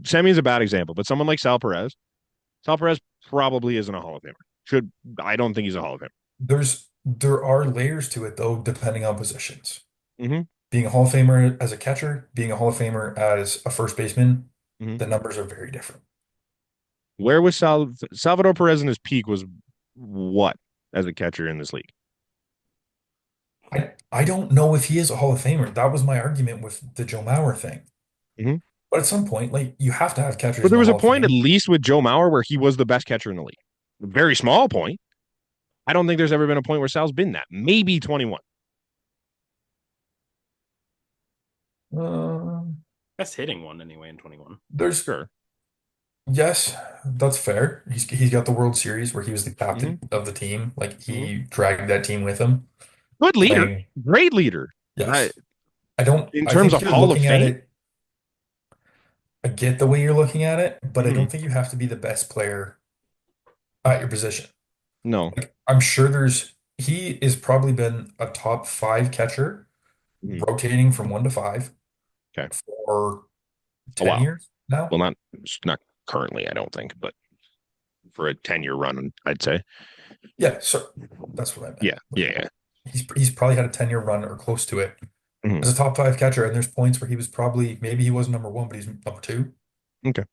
Semi's a bad example, but someone like Sal Perez. Sal Perez probably isn't a Hall of Famer. Should I don't think he's a Hall of Famer. there are layers to it though, depending on positions. Hmm. Being a Hall of Famer as a catcher, being a Hall of Famer as a first baseman, Hmm. the numbers are very different. Where was Salvador Perez in his peak? Was what as a catcher in this league? I don't know if he is a Hall of Famer. That was my argument with the Joe Mauer thing. Hmm. But at some point, like you have to have catchers But in there the was a Hall of point, at Fame. least with Joe Mauer, where he was the best catcher in the league. A very small point. I don't think there's ever been a point where Sal's been that. Maybe 21. Um, Best hitting one anyway in 21. there's Sure. Yes, that's fair. He's got the World Series where he was the Hmm. captain of the team. Like Hmm. he dragged that team with him, Good leader, playing. great leader. I, Yes. I don't in I terms think of you're Hall of looking at Fame, it. I get the way you're looking at it, but I hmm, don't think you have to be the best player at your position. no. Like I'm sure there's he has probably been a top five catcher, Mhm. rotating from one to five Okay. for A 10 while. years now. Well, not currently, I don't think, but for a 10-year run, I'd say. Yeah, so that's what I meant. Yeah. Yeah. Yeah. He's probably had a 10-year run or close to it Mhm. as a top five catcher, and there's points where he was probably maybe he wasn't number one, but he's number two. Okay.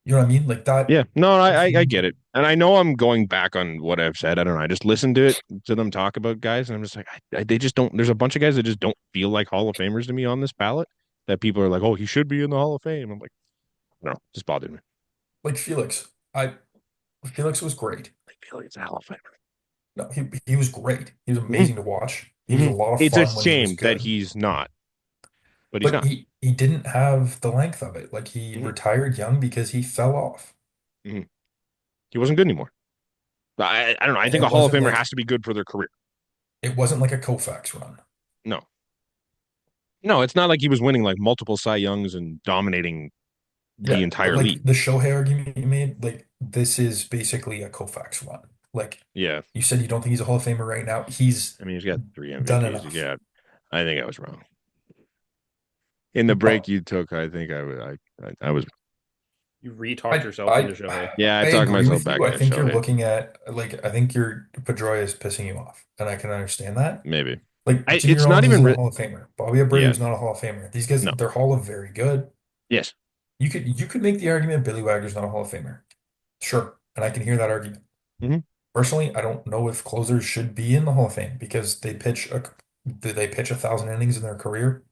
You know what I mean? Like that. Yeah. No, I get it. And I know I'm going back on what I've said. I don't know. I just listen to them talk about guys, and I'm just like, they just don't. There's a bunch of guys that just don't feel like Hall of Famers to me on this ballot that people are like, oh, he should be in the Hall of Fame. I'm like, no, just bothered me. Like Felix. Felix was great. I feel like it's a Hall of Famer. No, he was great. He was Hmm. amazing to watch. He was a Hmm. lot of It's a fun when he was shame that good. he's not, but he's But not. he didn't have the length of it. Like he Hmm. retired young because he fell off. Hmm. He wasn't good anymore. I don't know. I And think a Hall of Famer has to be good for their career. it wasn't like a Koufax run. No, no, it's not like he was winning like multiple Cy Youngs and dominating the Yeah, but entire like league. the Shohei argument you made, like this is basically a Koufax run. Like Yeah. you said, you don't think he's a Hall of Famer right now. He's I mean, he's got three done MVPs. enough. Yeah. I think I was wrong. In the break But you took, I think I was. You re-talked I yourself into I Shohei. Yeah, I I talked agree myself with you. back I into think you're Shohei. looking at like I think your Pedroia is pissing you off, and I can understand that. Maybe. Like Jimmy It's not Rollins even. isn't a Hall of Famer. Bobby Yeah. Abreu's not a Hall of Famer. These guys, No. they're Hall of very good. Yes. You could make the argument Billy Wagner's not a Hall of Famer. Sure, and I can hear that argument. Hmm. Personally, I don't know if closers should be in the Hall of Fame because they pitch 1,000 innings in their career.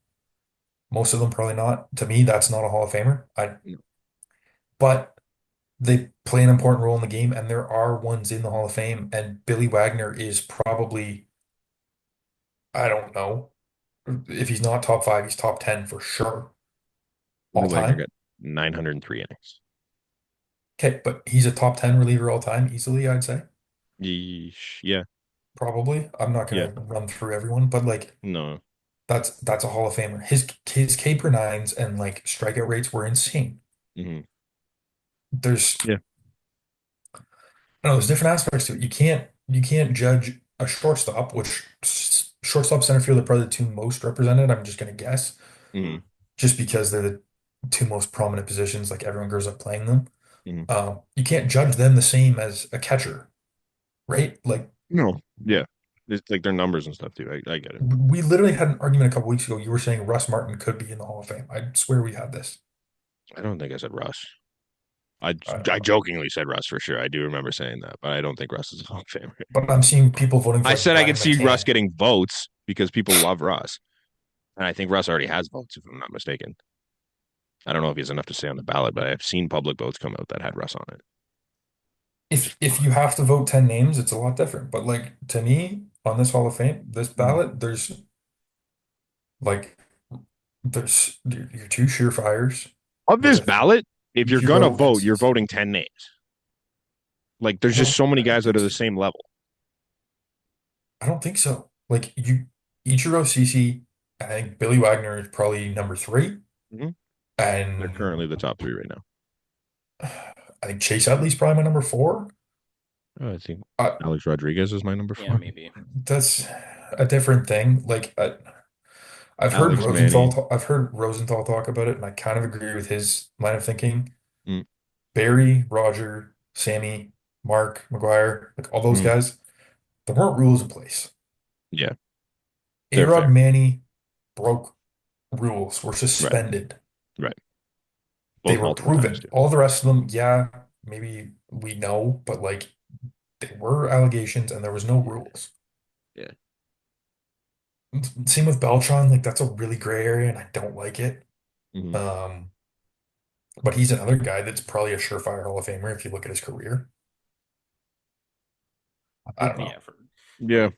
Most of them probably not. To me, that's not a Hall of Famer. But they play an important role in the game, and there are ones in the Hall of Fame. And Billy Wagner is probably, I don't know, if he's not top five, he's top 10 for sure Billy all Wagner time. got 903 innings. Okay, but he's a top 10 reliever all time, easily, I'd say. Yeesh. Yeah. Probably. I'm not Yeah. gonna run through everyone, but like No. that's a Hall of Famer. His K per nines and like strikeout rates were insane. Hmm. There's Yeah. no, there's different aspects to it. You can't judge a shortstop, which shortstop center field are probably the two most represented. I'm just gonna guess, Hmm. just because they're the two most prominent positions. Like everyone grows up playing them. Hmm. You can't judge them the same as a catcher, right? Like No. Yeah. It's like their numbers and stuff too. I get it. we literally had an argument a couple weeks ago. You were saying Russ Martin could be in the Hall of Fame. I swear we had this. I don't think I said Russ. I I don't I know. jokingly said Russ for sure. I do remember saying that, but I don't think Russ is a Hall of Famer. But I'm seeing people voting for I like said I Brian could see Russ McCann. getting votes because people love Russ, and I think Russ already has votes, if I'm not mistaken. I don't know if he has enough to say on the ballot, but I've seen public votes come out that had Russ on it. If you have to vote 10 names, it's a lot different. But like to me, on this Hall of Fame, this Mhm. ballot, like there's your two surefires Of this with ballot, if you're gonna Ichiro and vote, you're CC. voting 10 names. Like there's just so I many don't guys that think are the so. same level. I don't think so. Like Ichiro, CC, I think Billy Wagner is probably number three, Hmm. They're and currently the top three right now. I think Chase Utley's probably my number four. Oh, I think I, Alex Rodriguez is my number Yeah, four. maybe. that's a different thing. Like Alex Manny. I've heard Rosenthal talk about it, and I kind of agree with his line of thinking. Mm, Barry, Roger, Sammy, Mark, McGuire, like all those mm, guys, there weren't rules in place. yeah, they're A-Rod fair. Manny broke rules, were Right, suspended. right. They Both were multiple times proven. too. All the rest of them, yeah, maybe we know, but like they were allegations and there was no rules. Yeah. Same with Beltron, like that's a really gray area and I don't like it. Hmm. Um, but he's another guy that's probably a surefire Hall of Famer if you look at his career. I don't know. Yeah, for Yeah.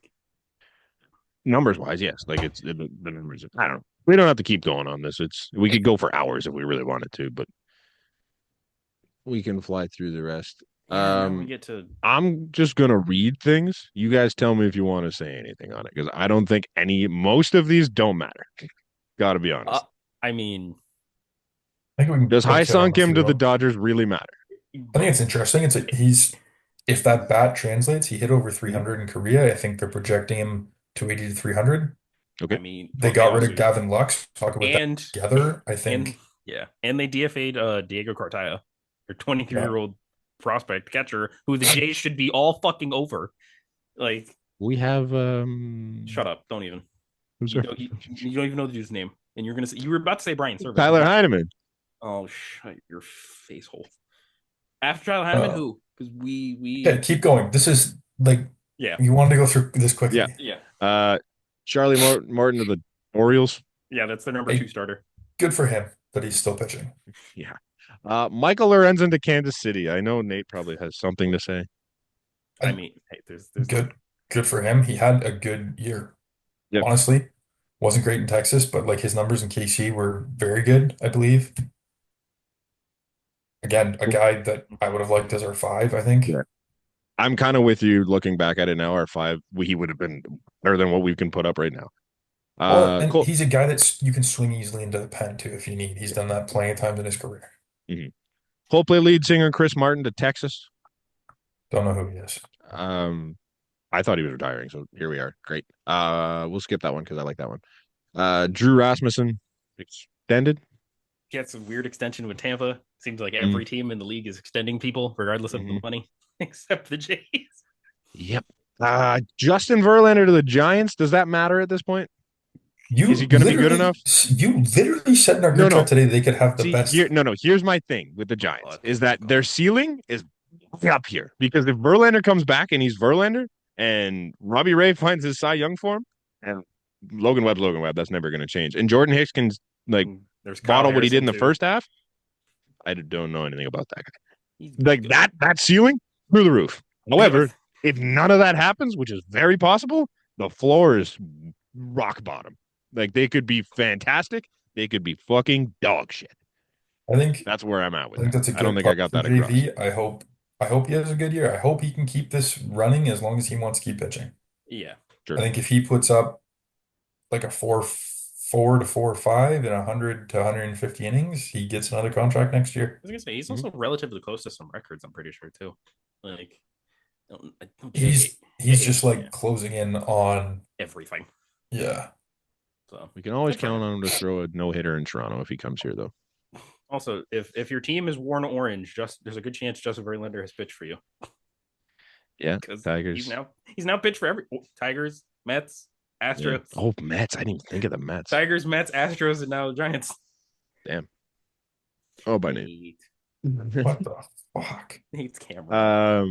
Numbers wise, yes. Like the numbers. I don't know. We don't have to keep going on this. We could go for hours if we really wanted to, but we can fly through the rest. yeah. Now we get to. I'm just gonna read things. You guys tell me if you want to say anything on it because I don't think most of these don't matter. Got to be Uh, honest. I mean, I think we can Does break High down Song on a Kim few to of the them. Dodgers really matter? I think it's interesting. if that bat translates, he hit over 300 in Korea. I think they're projecting him 280 to 300. Okay. I mean, They well, they got rid also of Gavin Lux. Talk about that and together. I and think, yeah, and they DFA'd Diego Cartaya, their 23 yeah. year old prospect catcher, who the Jays should be all fucking over. Like, We have shut up! Don't even. who's You there? don't. You don't even know the dude's name, and you're gonna say you were about to say Brian Serven. Tyler Heineman. Oh, shut your face hole. After Tyler Heineman, Uh, who? Because okay, keep going. This is like yeah, you wanted to go through this Yeah. quickly. yeah, Charlie Martin of the Orioles. yeah. That's their number 2 Hey, starter. good for him, but he's still pitching. Yeah. Michael Lorenzen to Kansas City. I know Nate probably has something to say. I And mean, hey, there's good for him. He had a good year. Yep. Honestly, wasn't great in Texas, but like his numbers in KC were very good, I believe. Again, a guy that I would have liked as our 5, I think. Yeah. I'm kind of with you looking back at it now. Our 5, he would have been better than what we can put up right now. Well, and Cool. he's a guy that's you can swing easily into the pen too if you need. He's done that plenty of times in his career. Mm-hmm. Coldplay lead singer Chris Martin to Texas. Don't know who he is. I thought he was retiring, so here we are. Great. We'll skip that one because I like that one. Drew Rasmussen extended. gets a weird extension with Tampa. Seems like every team in the league is extending people, regardless of the money, except the Jays. Yep. Justin Verlander to the Giants. Does that matter at this point? Is he going to be good enough? You literally said in our group chat today they could have the best. Here's my thing with the Giants is that their ceiling is up here because if Verlander comes back and he's Verlander and Robbie Ray finds his Cy Young form and Logan Webb, that's never going to change. And Jordan Hicks can There's bottle what he did in the too. first half. I don't know anything about that guy. Like that ceiling through the roof. However, if none of that happens, which is very possible, the floor is rock bottom. Like they could be fantastic. They could be fucking dog shit. I think that's where I'm at with I think that. that's a good I don't think I got that across. JV. I hope he has a good year. I hope he can keep this running as long as he wants to keep pitching. Yeah. Sure. I think if he puts up like a 4 to 4.5 in 100 to 150 innings, he gets another contract next year. I was gonna say he's also relatively close to some records, I'm pretty sure too. Like he's just like closing in on everything. Yeah. So we can always count on him to throw a no-hitter in Toronto if he comes here, though. Also, if your team is worn orange, there's a good chance Justin Verlander has pitched for you. Yeah, Tigers. He's now pitched for Tigers, Mets, Astros. Yeah. Oh, Mets! I didn't even think of the Mets. Tigers, Mets, Astros, and now Giants. Damn. Oh, by name. What the fuck? Hates camera.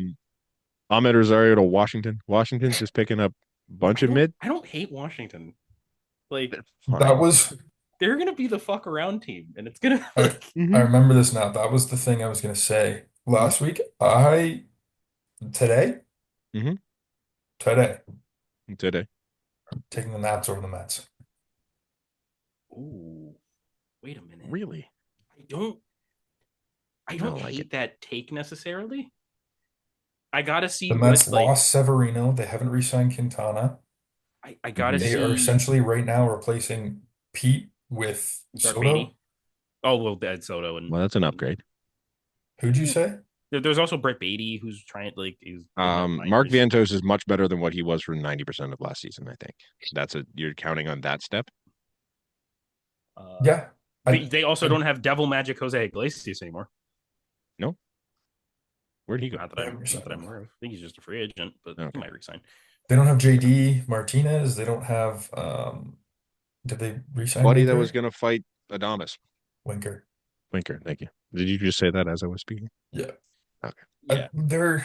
Ahmed Rosario to Washington. Washington's just picking up a bunch of mid. I don't hate Washington. Like they're gonna be the fuck around team, and it's gonna. I remember this now. That was the thing I was gonna say last week. Today. I'm taking the Nats over the Mets. Ooh, wait a minute. Really? I don't hate that take necessarily. I gotta see the Mets lost Severino. They haven't re-signed Quintana. I gotta see. They are essentially right now replacing Pete with Soto. Beatty. Oh well, that's Soto and that's an upgrade. Who'd you say? There's also Brett Beatty, who's trying Mark Vientos is much better than what he was for 90% of last season. I think you're counting on that step. Yeah. They also don't have Devil Magic Jose Iglesias anymore. No. Where'd he go? Not that I'm aware of. I think he's just a free agent, but he might resign. They don't have JD Martinez. They don't have. Did they resign? Buddy that was going to fight Adames. Winker. Thank you. Did you just say that as I was speaking? Yeah. Okay. Yeah.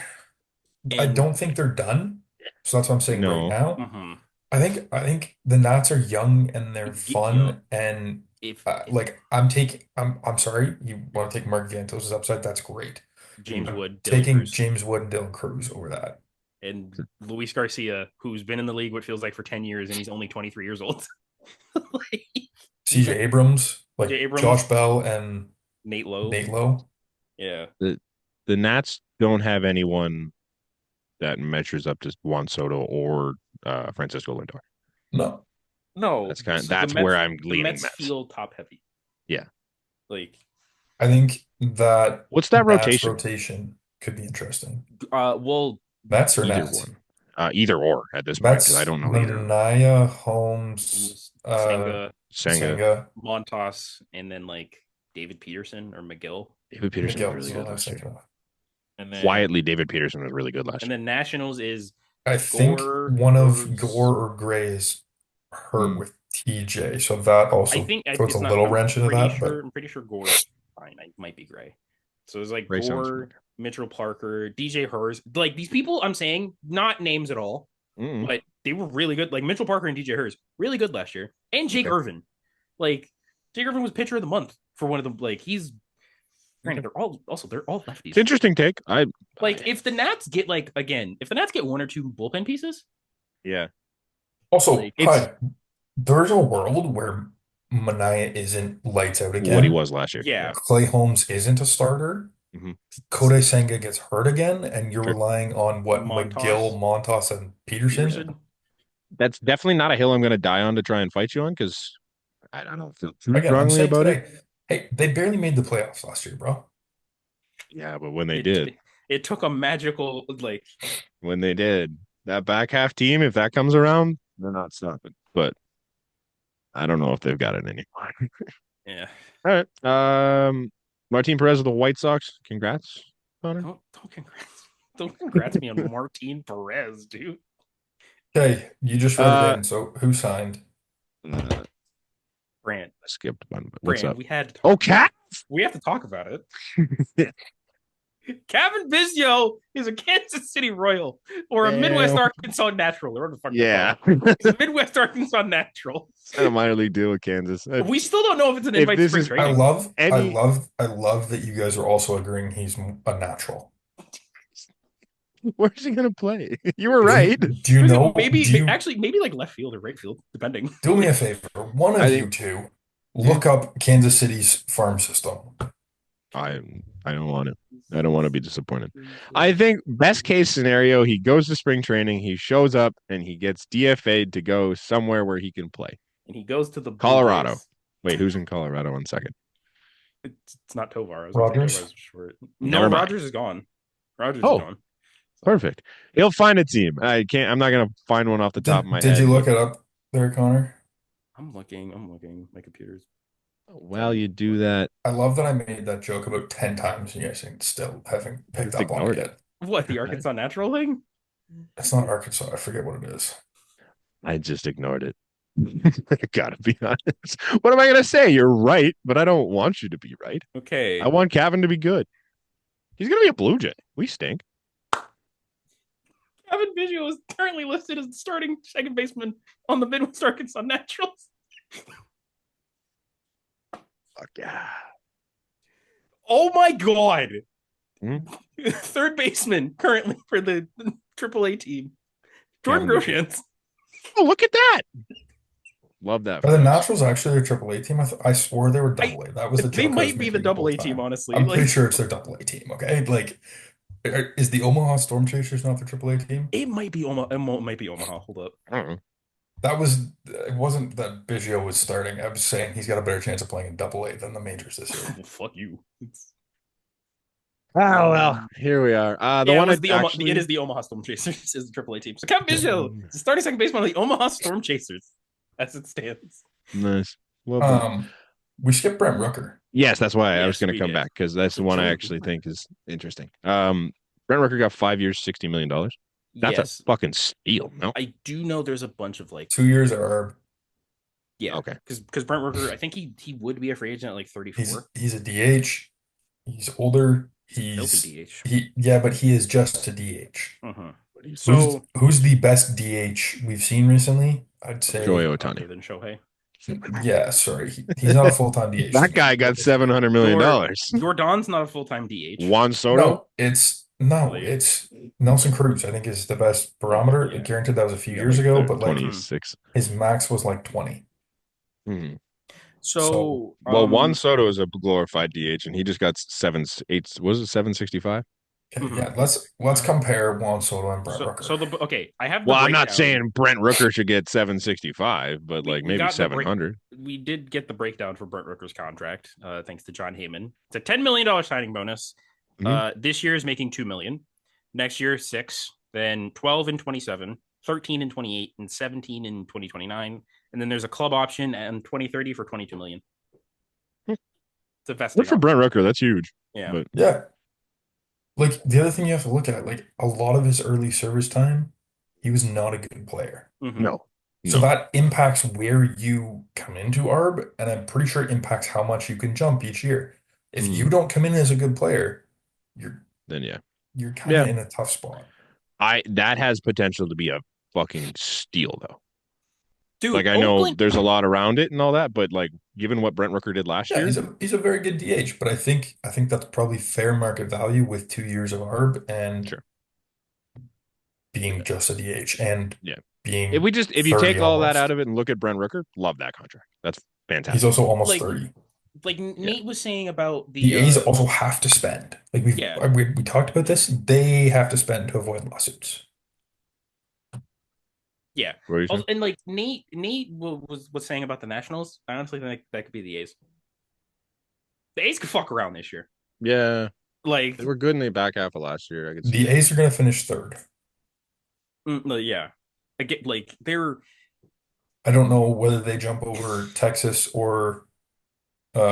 I don't think they're done. So that's what I'm saying right now. Mm-hmm. I think the Nats are young and they're fun and I'm sorry, you want to take Mark Vientos' upside, that's great. James Wood, James Wood and Dylan Cruz over that. And Luis Garcia, who's been in the league what feels like for 10 years and he's only 23 years old. CJ Abrams, Josh Bell and Nate Lowe. Yeah. The Nats don't have anyone that measures up to Juan Soto or Francisco Lindor. No. That's where I'm leaning. The Mets feel top heavy. Yeah. I think that what's that rotation? Rotation could be interesting. Well, Mets or Either Nats? one. Either or at this point, because I Mets, don't know either. Mania, Holmes, Senga, Senga, Senga, Montas, and then like David Peterson or McGill, David Peterson was McGill really is good what I was last year. thinking of. and then Quietly, David Peterson was really good last and year. then Nationals is I think Gore, one of Herbs. Gore or Gray is hurt Hmm. with TJ, so that I also think throws a it's not. little wrench into that. I'm pretty sure Gore's fine. I might be Gray. So it's like Ray sounds Gore, Mitchell Parker, DJ Hers. Like these people, I'm saying not names at all, familiar. but they were really good. Like Mitchell Parker and DJ Hers, really good last year, and Jake Okay. Irvin. Like Jake Irvin was pitcher of the month for one of them. Like he's granted, they're all lefties. It's interesting take. Like if the Nats get if the Nats get one or two bullpen pieces, Yeah. Also, Like, it's there's a world where Mania isn't lights out what he again. was last year. yeah, Clay Holmes isn't a starter. Mhm. Kodai Senga gets hurt again, and you're Sure. relying on what Montas. McGill, Montas, and Peterson. Peterson. That's definitely not a hill I'm going to die on to try and fight you on because I don't feel too Again, I'm strongly saying about it. today, hey, they barely made the playoffs last year, bro. Yeah, but when they did, It took a magical that back half team, if that comes around, they're not stopping. But I don't know if they've got it anymore. yeah. All right. Martin Perez of the White Sox. Congrats, Connor. Don't congrats me on Martin Perez, dude. Okay, you just read it in, so who signed? Brant. I skipped one. But what's Brant, up? we had to talk Oh, Cat. we have to talk about it. Kevin Biggio is a Kansas City Royal or a Damn. Midwest Arkansas natural. Or whatever the fuck Yeah. he's a Midwest Arkansas natural. Kind of minor league deal with Kansas. We still don't know if it's an If invite to this spring is- training. I love that you guys are also agreeing he's a natural. Where's he gonna play? You were right. Do you know? Maybe do you, actually maybe like left field or right field, depending. do me a favor. One of I you think- two look up Kansas City's farm system. I don't want it. I don't want to be disappointed. I think best case scenario, he goes to spring training, he shows up, and he gets DFA'd to go somewhere where he can play. And he goes to the Blue Colorado. Jays. Wait, who's in Colorado? 1 second. It's not Tovar. I was Rogers? Tovar's short. Never No, mind. Rogers is gone. Rogers Oh. is gone. Perfect. He'll find a team. I'm not gonna find one off the top of my Did head. you look it up there, Connor? I'm looking. My computer's While you do that, I love that I made that joke about 10 times and you guys still haven't picked Just up on ignored it it. yet. what, the Arkansas natural thing? It's not Arkansas. I forget what it is. I just ignored it. I gotta be honest. What am I gonna say? You're right, but I don't want you to be right. Okay. I want Kevin to be good. He's gonna be a Blue Jay. We stink. Kevin Biggio is currently listed as the starting second baseman on the Midwest Arkansas Naturals. Fuck yeah. Oh my god. Hmm? Third baseman currently for the AAA team. Jordan Kevin Biggio. Groshans. Oh, look at that. Love that. Are the for us. Naturals actually their AAA team? I swore they were double A. That was the They joke I was might be the making double whole A team, time. honestly. I'm Like, pretty sure it's their double A team, okay? Like, is the Omaha Storm Chasers not their AAA team? it might be Omaha. It might be Omaha. Hold up. I don't know. It wasn't that Biggio was starting. I was saying he's got a better chance of playing in double A than the majors this year. Well, fuck you. Oh well, here we are. The Yeah, one it is the Omaha Storm Chasers is the AAA team. So Kevin Biggio is the starting second baseman of the Omaha Storm Chasers as it stands. Nice. Well done. We skipped Brent Rooker. Yes, that's why I was Yes, going to we come did. back because that's the one I Jordan- actually think is interesting. Brent Rooker got 5 years, $60 million. That's Yes, a fucking steal. No, I do know there's a bunch of 2 years are okay. because Brent Rooker, I think he would be a free agent at like 34. he's a DH. He's older. He'll be DH. But he is just a DH. Mhm. Who's, So who's the best DH we've seen recently? I'd say Joey other Ohtani. than Shohei, Yeah, sorry. He's not a full-time DH. That guy got $700 million. Jordan's not a full time DH. Juan Soto. It's Nelson Cruz, I think, is the best barometer. Yeah. Granted, that was a few Yeah, years like ago, they're but like 26. his max was like 20. Mhm. So Well, Juan Soto is a glorified DH, and he just got 7.8. Was it 765? Okay, Mhm. yeah, let's compare Juan Soto and Brent Rooker. I have the Well, I'm not breakdown. saying Brent Rooker should get 765, but We- like we maybe got the 700. We did get the breakdown for Brent Rooker's contract, thanks to John Heyman. It's a $10 million signing bonus. Mhm. This year is making $2 million. Next year, 6. Then 12 and 27, 13 and 28, and 17 in 2029. And then there's a club option and 2030 for 22 million. It's a vesting Good for option. Brent Rooker. That's huge. Yeah. But Yeah. Like the other thing you have to look at, like a lot of his early service time, he was not a good player. Mhm. no. So No. that impacts where you come into ARB, and I'm pretty sure it impacts how much you can jump each year. If you don't come in as a good player, you're Then yeah. you're kind of in a tough spot. That has potential to be a fucking steal though. Dude, Like I know Oakland, there's a lot around it and all that, but like given what Brent Rooker did last Yeah, year, he's a very good DH, but I think that's probably fair market value with 2 years of ARB and sure. being just a DH and Yeah. being If you 30 take all that almost. out of it and look at Brent Rooker, love that contract. That's He's fantastic. also almost like 30. Nate was saying about The the A's also have to spend. Like Yeah. we talked about this. They have to spend to avoid lawsuits. Yeah. What are you saying? And like Nate was saying about the Nationals. I honestly think that could be the A's. The A's could fuck around this year. Yeah. Like They were good in the back half of last year. I could see The that. A's are going to finish third. Yeah. I get like they're I don't know whether they jump over Texas or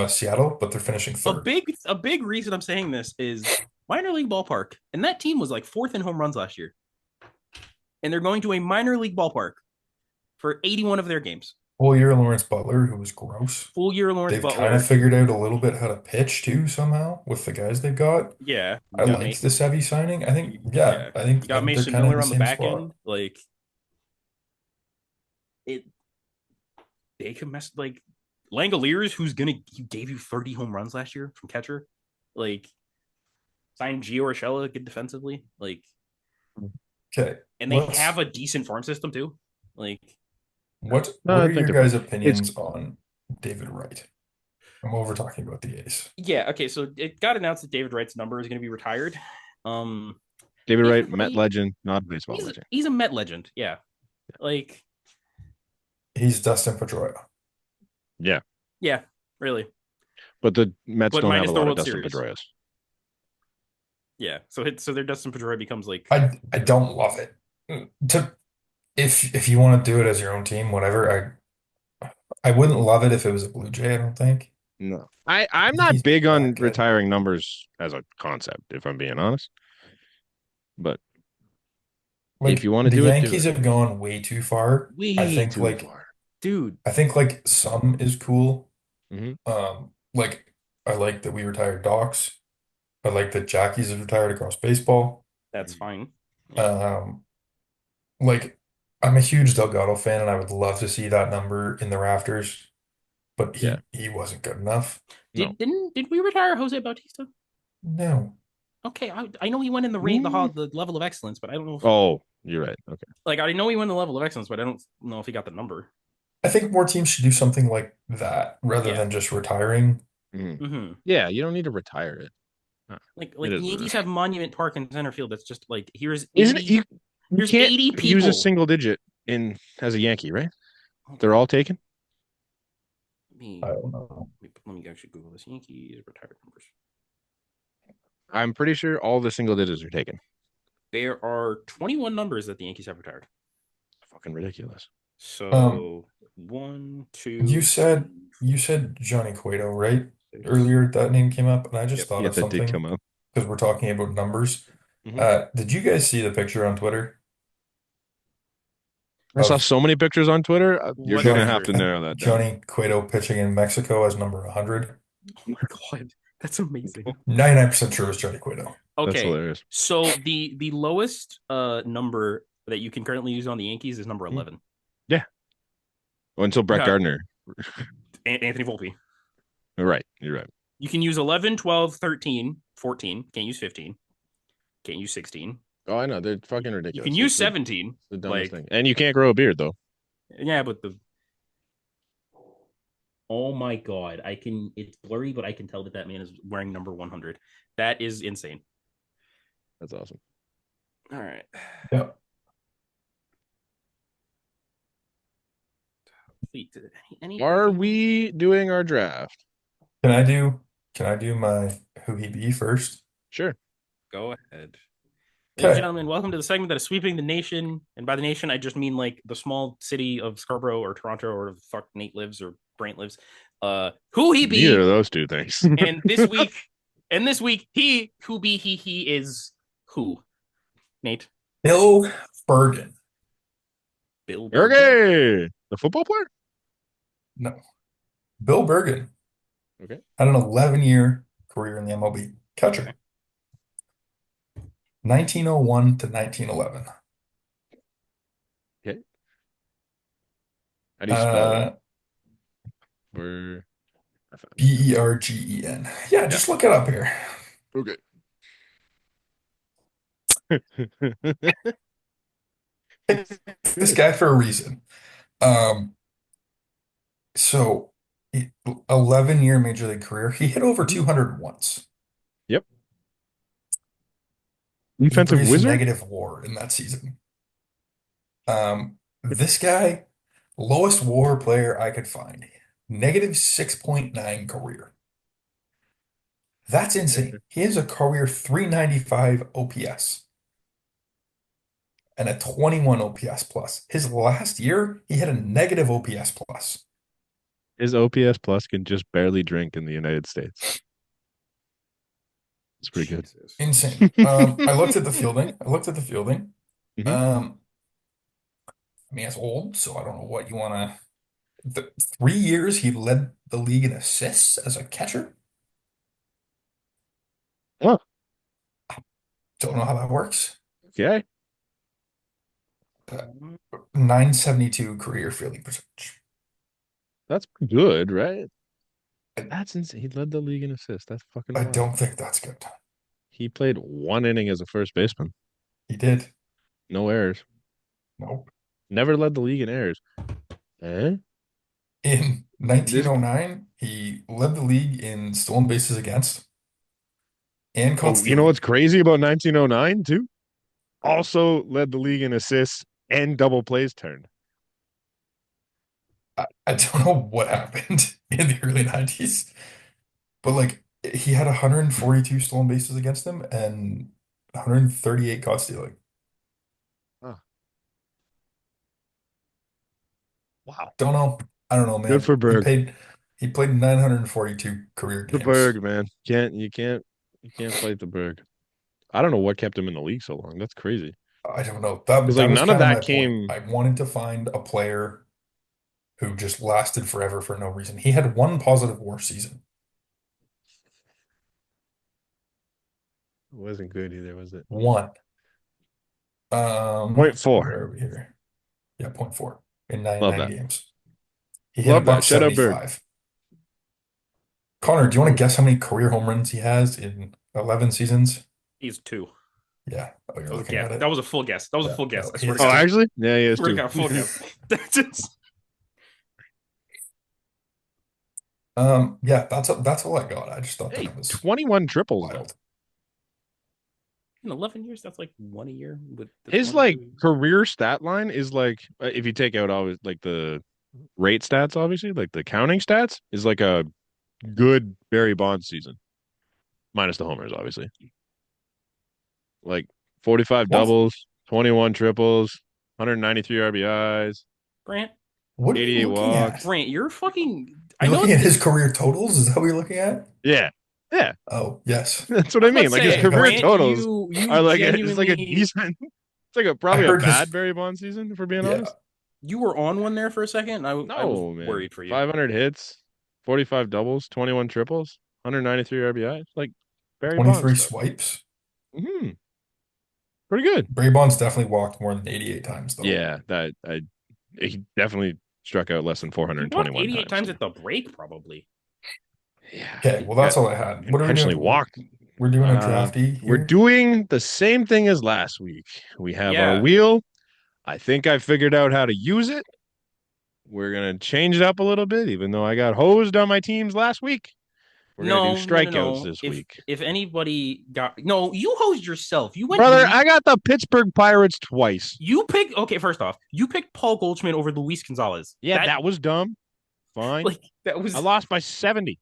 Seattle, but they're finishing third. a big reason I'm saying this is minor league ballpark. And that team was like 4th in home runs last year. And they're going to a minor league ballpark for 81 of their games. Full year Lawrence Butler, who was gross. Full year Lawrence They've Butler. kind of figured out a little bit how to pitch too somehow with the guys they've got. Yeah. I liked the Sevy signing. I think, yeah, I think You got they're Mason kind of in Miller the on the same back spot. end. Like it they could mess like Langoliers, he gave you 30 home runs last year from catcher. Like signed Gio Urshela good defensively. Like Okay, and they have a decent farm system too. Like what No, what I are think your they're guys' fine. opinions on David Wright? I'm over talking about the A's. yeah, okay, so it got announced that David Wright's number is going to be retired. David Wright, David Met Wright, legend, not a baseball legend. he's a Met legend. Yeah. Like He's Dustin Pedroia. Yeah. yeah, really. But the Mets But don't have minus a the lot of World Dustin Series. Pedroias. Yeah. So their Dustin Pedroia becomes like I don't love it. If you want to do it as your own team, whatever. I wouldn't love it if it was a Blue Jay, I don't think. No. I'm He's not big that on good. retiring numbers as a concept, if I'm being honest. But Like if you want to the do it, do Yankees it. have gone way too far. I Way think too like far. dude. I think like some is cool. Mhm. Like I like that we retired Docs. I like that Jackie's is retired across baseball. That's fine. Like I'm a huge Delgado fan, and I would love to see that number in the rafters, but Yeah. he wasn't good enough. No. Did we retire Jose Bautista? No. Okay, I know he went in the the level of excellence, but I don't know. Oh, you're right. Okay. Like I know he went the level of excellence, but I don't know if he got the number. I think more teams should do something like that rather Yeah. than just retiring. Mm-hmm. Yeah, you don't need to retire it. Like It the is what it Yankees is. have Monument Park in center field. That's just like here's Isn't 80, it? You here's can't 80 people. use a single digit in as a Yankee, right? They're all taken. I don't know. Let me actually Google this. Yankees retired numbers. I'm pretty sure all the single digits are taken. There are 21 numbers that the Yankees have retired. Fucking ridiculous. So 1, 2. You said Johnny Cueto, right? Earlier that name came up, and I just thought Yeah, of that did something come up. because we're talking about numbers. Mhm. Did you guys see the picture on Twitter? I saw of so many pictures on Twitter. You're What gonna picture? have to narrow that down. Johnny Cueto pitching in Mexico as number 100. Oh my god, that's amazing. 99% sure it was Johnny Cueto. That's Okay, hilarious. so the lowest number that you can currently use on the Yankees is number 11. Until Brett Yeah. Gardner. Anthony Volpe. Right. You're right. You can use 11, 12, 13, 14. Can't use 15. Can't use 16. Oh, I know. They're fucking You ridiculous. can use It's 17. the dumbest Like, thing. And you can't grow a beard though. yeah, but the. Oh my god, I can. It's blurry, but I can tell that man is wearing number 100. That is insane. That's awesome. All right. Yep. Wait, any Are we doing our draft? Can I do my who he be first? Sure. Go ahead. Ladies and Okay. gentlemen, welcome to the segment that is sweeping the nation. And by the nation, I just mean like the small city of Scarborough or Toronto or the fuck Nate lives or Brant lives. Who he Neither of be? those two things. And this week, he who be he is who? Nate, Bill Bergen. Bill Bergen. Okay, the football player. No. Bill Bergen Okay, had an 11-year career in the MLB. Catcher. 1901 to 1911. okay. How do you spell that? Uh, We're Bergen. Yeah, just look it up here. okay. This guy for a reason. Um, so 11-year major league career. He hit over 200 once. Yep. He Defensive produced wizard. negative WAR in that season. This guy, lowest WAR player I could find, negative 6.9 career. That's insane. He has a career 395 OPS and a 21 OPS plus. His last year, he had a negative OPS plus. His OPS plus can just barely drink in the United States. It's pretty good. Jesus. Insane. I looked at the fielding. Mhm. I mean, it's old, so I don't know what you want to. The 3 years he led the league in assists as a catcher. Oh, Don't know how that works. okay. 972 career fielding percentage. That's good, right? I, That's insane. He led the league in assists. That's fucking I wild. don't think that's good. He played 1 inning as a first baseman. He did. No errors. Nope. Never led the league in errors. Eh? In This 1909, he led the league in stolen bases against and caught you know stealing. what's crazy about 1909 too? Also led the league in assists and double plays turned. I don't know what happened in the early 90s, but like he had 142 stolen bases against him and 138 caught stealing. Oh, wow. Don't know. I don't know, Good man. for Berg. He played 942 career The games. Berg, man. You can't fight the Berg. I don't know what kept him in the league so long. That's crazy. I don't know. That Because that like was none of kind of my that point. came. I wanted to find a player who just lasted forever for no reason. He had one positive WAR season. It wasn't good either, was it? One. Point four. Where are we here? Yeah, point 0.4 in Love 99 that. games. He hit a Love that. buck Shout out Berg. 75. Connor, do you want to guess how many career home runs he has in 11 seasons? He's 2. Yeah. Oh, you're That was, looking at it. that was a full guess. That was a Yeah, full guess. no, I he swear is to Oh, God. actually? Yeah, he is Swear to too. God, full guess. That's just Yeah, that's all I got. I just thought Hey, that was 21 triples though. wild. in 11 years. That's like 1 a year. With the His 20 like career stat line is like if you take out always like the rate stats, obviously, like the counting stats, is like a good Barry Bonds season, minus the homers, obviously. Like 45 What doubles, 21 triples, 193 RBIs, Grant. what are you 88 looking walks. at? Grant, you're fucking. I You're know looking at his this. career totals? Is that what you're looking at? Yeah, yeah, Oh, yes. that's what I I was about mean. to Like his say, Okay, no. career Grant, totals you are like it's like a genuinely decent. It's like I probably a heard his bad Barry Bonds season, if we're being yeah, honest. you were on one there for a second. I was No, man. worried for you. 500 hits, 45 doubles, 21 triples, 193 RBIs. Like Barry Bonds 23 stuff. swipes. Hmm. Pretty good. Barry Bonds definitely walked more than 88 times, though. Yeah, he definitely struck out less than He walked 421 88 times so. at the break, probably. Yeah. Okay, well, that's all I had. What are we Intentionally doing? walked. We're doing a drafty We're here. doing the same thing as last week. We have our Yeah. wheel. I think I figured out how to use it. We're gonna change it up a little bit, even though I got hosed on my teams last week. We're gonna do strikeouts this week. If anybody got you hosed yourself. You went Brother, I got the Pittsburgh Pirates twice. You picked first off, you picked Paul Goldschmidt over Luis Gonzalez. Yeah, that was dumb. Fine. Like that was I lost by 70.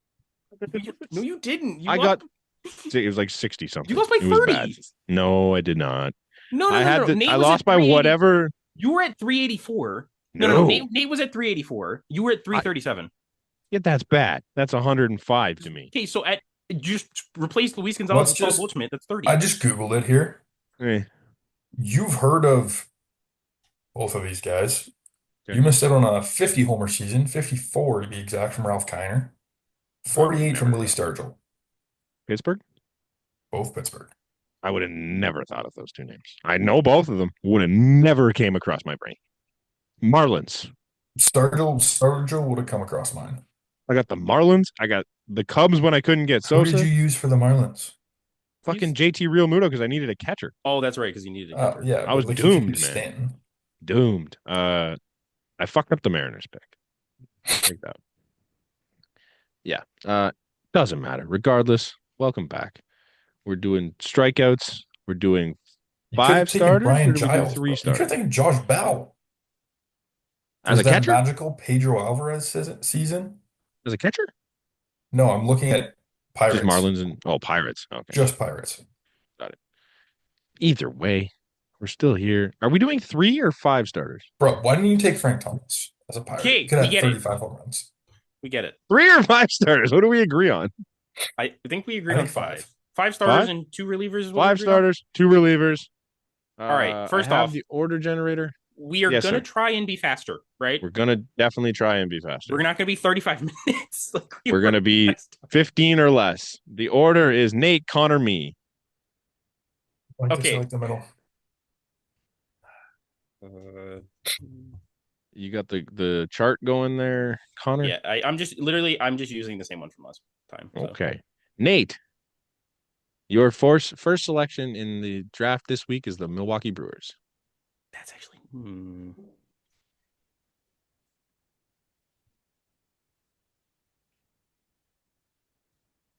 No, you didn't. It was like 60 something. You lost by It was bad. 30. No, I did not. No, no, I no, had no. the Nate I was at lost by 380. whatever. You were at 384. No, no, no. Nate was at 384. You were at 337. Yeah, that's bad. That's 105 to me. Okay, so at just replace Luis Gonzalez Let's with Paul just. Goldschmidt. That's 30. I just Googled it here. Eh, You've heard of both of these guys. okay. You missed out on a 50 homer season, 54 to be exact, from Ralph Kiner, 48 from Never. Willie Stargell, Pittsburgh? both Pittsburgh. I would have never thought of those two names. I know both of them. Would have never came across my brain. Marlins. Stargell would have come across mine. I got the Marlins. I got the Cubs when I couldn't get Who did Sosa. you use for the Marlins? Fucking JT Real Muto because I needed a catcher. Oh, that's right, because you needed a catcher. Yeah, I was but, like, you could doomed, use man. Stanton. Doomed. I fucked up the Mariners pick. Like that. Yeah. Doesn't matter. Regardless, welcome back. We're doing strikeouts. We're doing You could have five taken starters, or Brian do we do Giles. three You could have starters? taken Josh Bell. As Was a that catcher? magical Pedro Alvarez season? As a catcher? No, I'm looking at Pirates. Just Marlins and Pirates. Okay. Just Pirates. Got it. Either way, we're still here. Are we doing 3 or 5 starters? Bro, why didn't you take Frank Thomas as a Pirate? Okay, You could we have get it. 35 home runs. We get it. 3 or 5 starters? What do we agree on? I think we agreed I on think 5. five. 5 starters Five? and 2 relievers is what we 5 agreed on? starters, 2 relievers. All right, first I have off- the order generator. We are Yes, going to sir. try and be faster, right? We're gonna definitely try and be faster. We're not going to be 35 minutes. Like we We're were gonna be last time. 15 or less. The order is Nate, Connor, me. Okay. I like the middle. You got the chart going there, Connor? Yeah, I'm just using the same one from last time. So. Okay. Nate, your first selection in the draft this week is the Milwaukee Brewers. That's actually.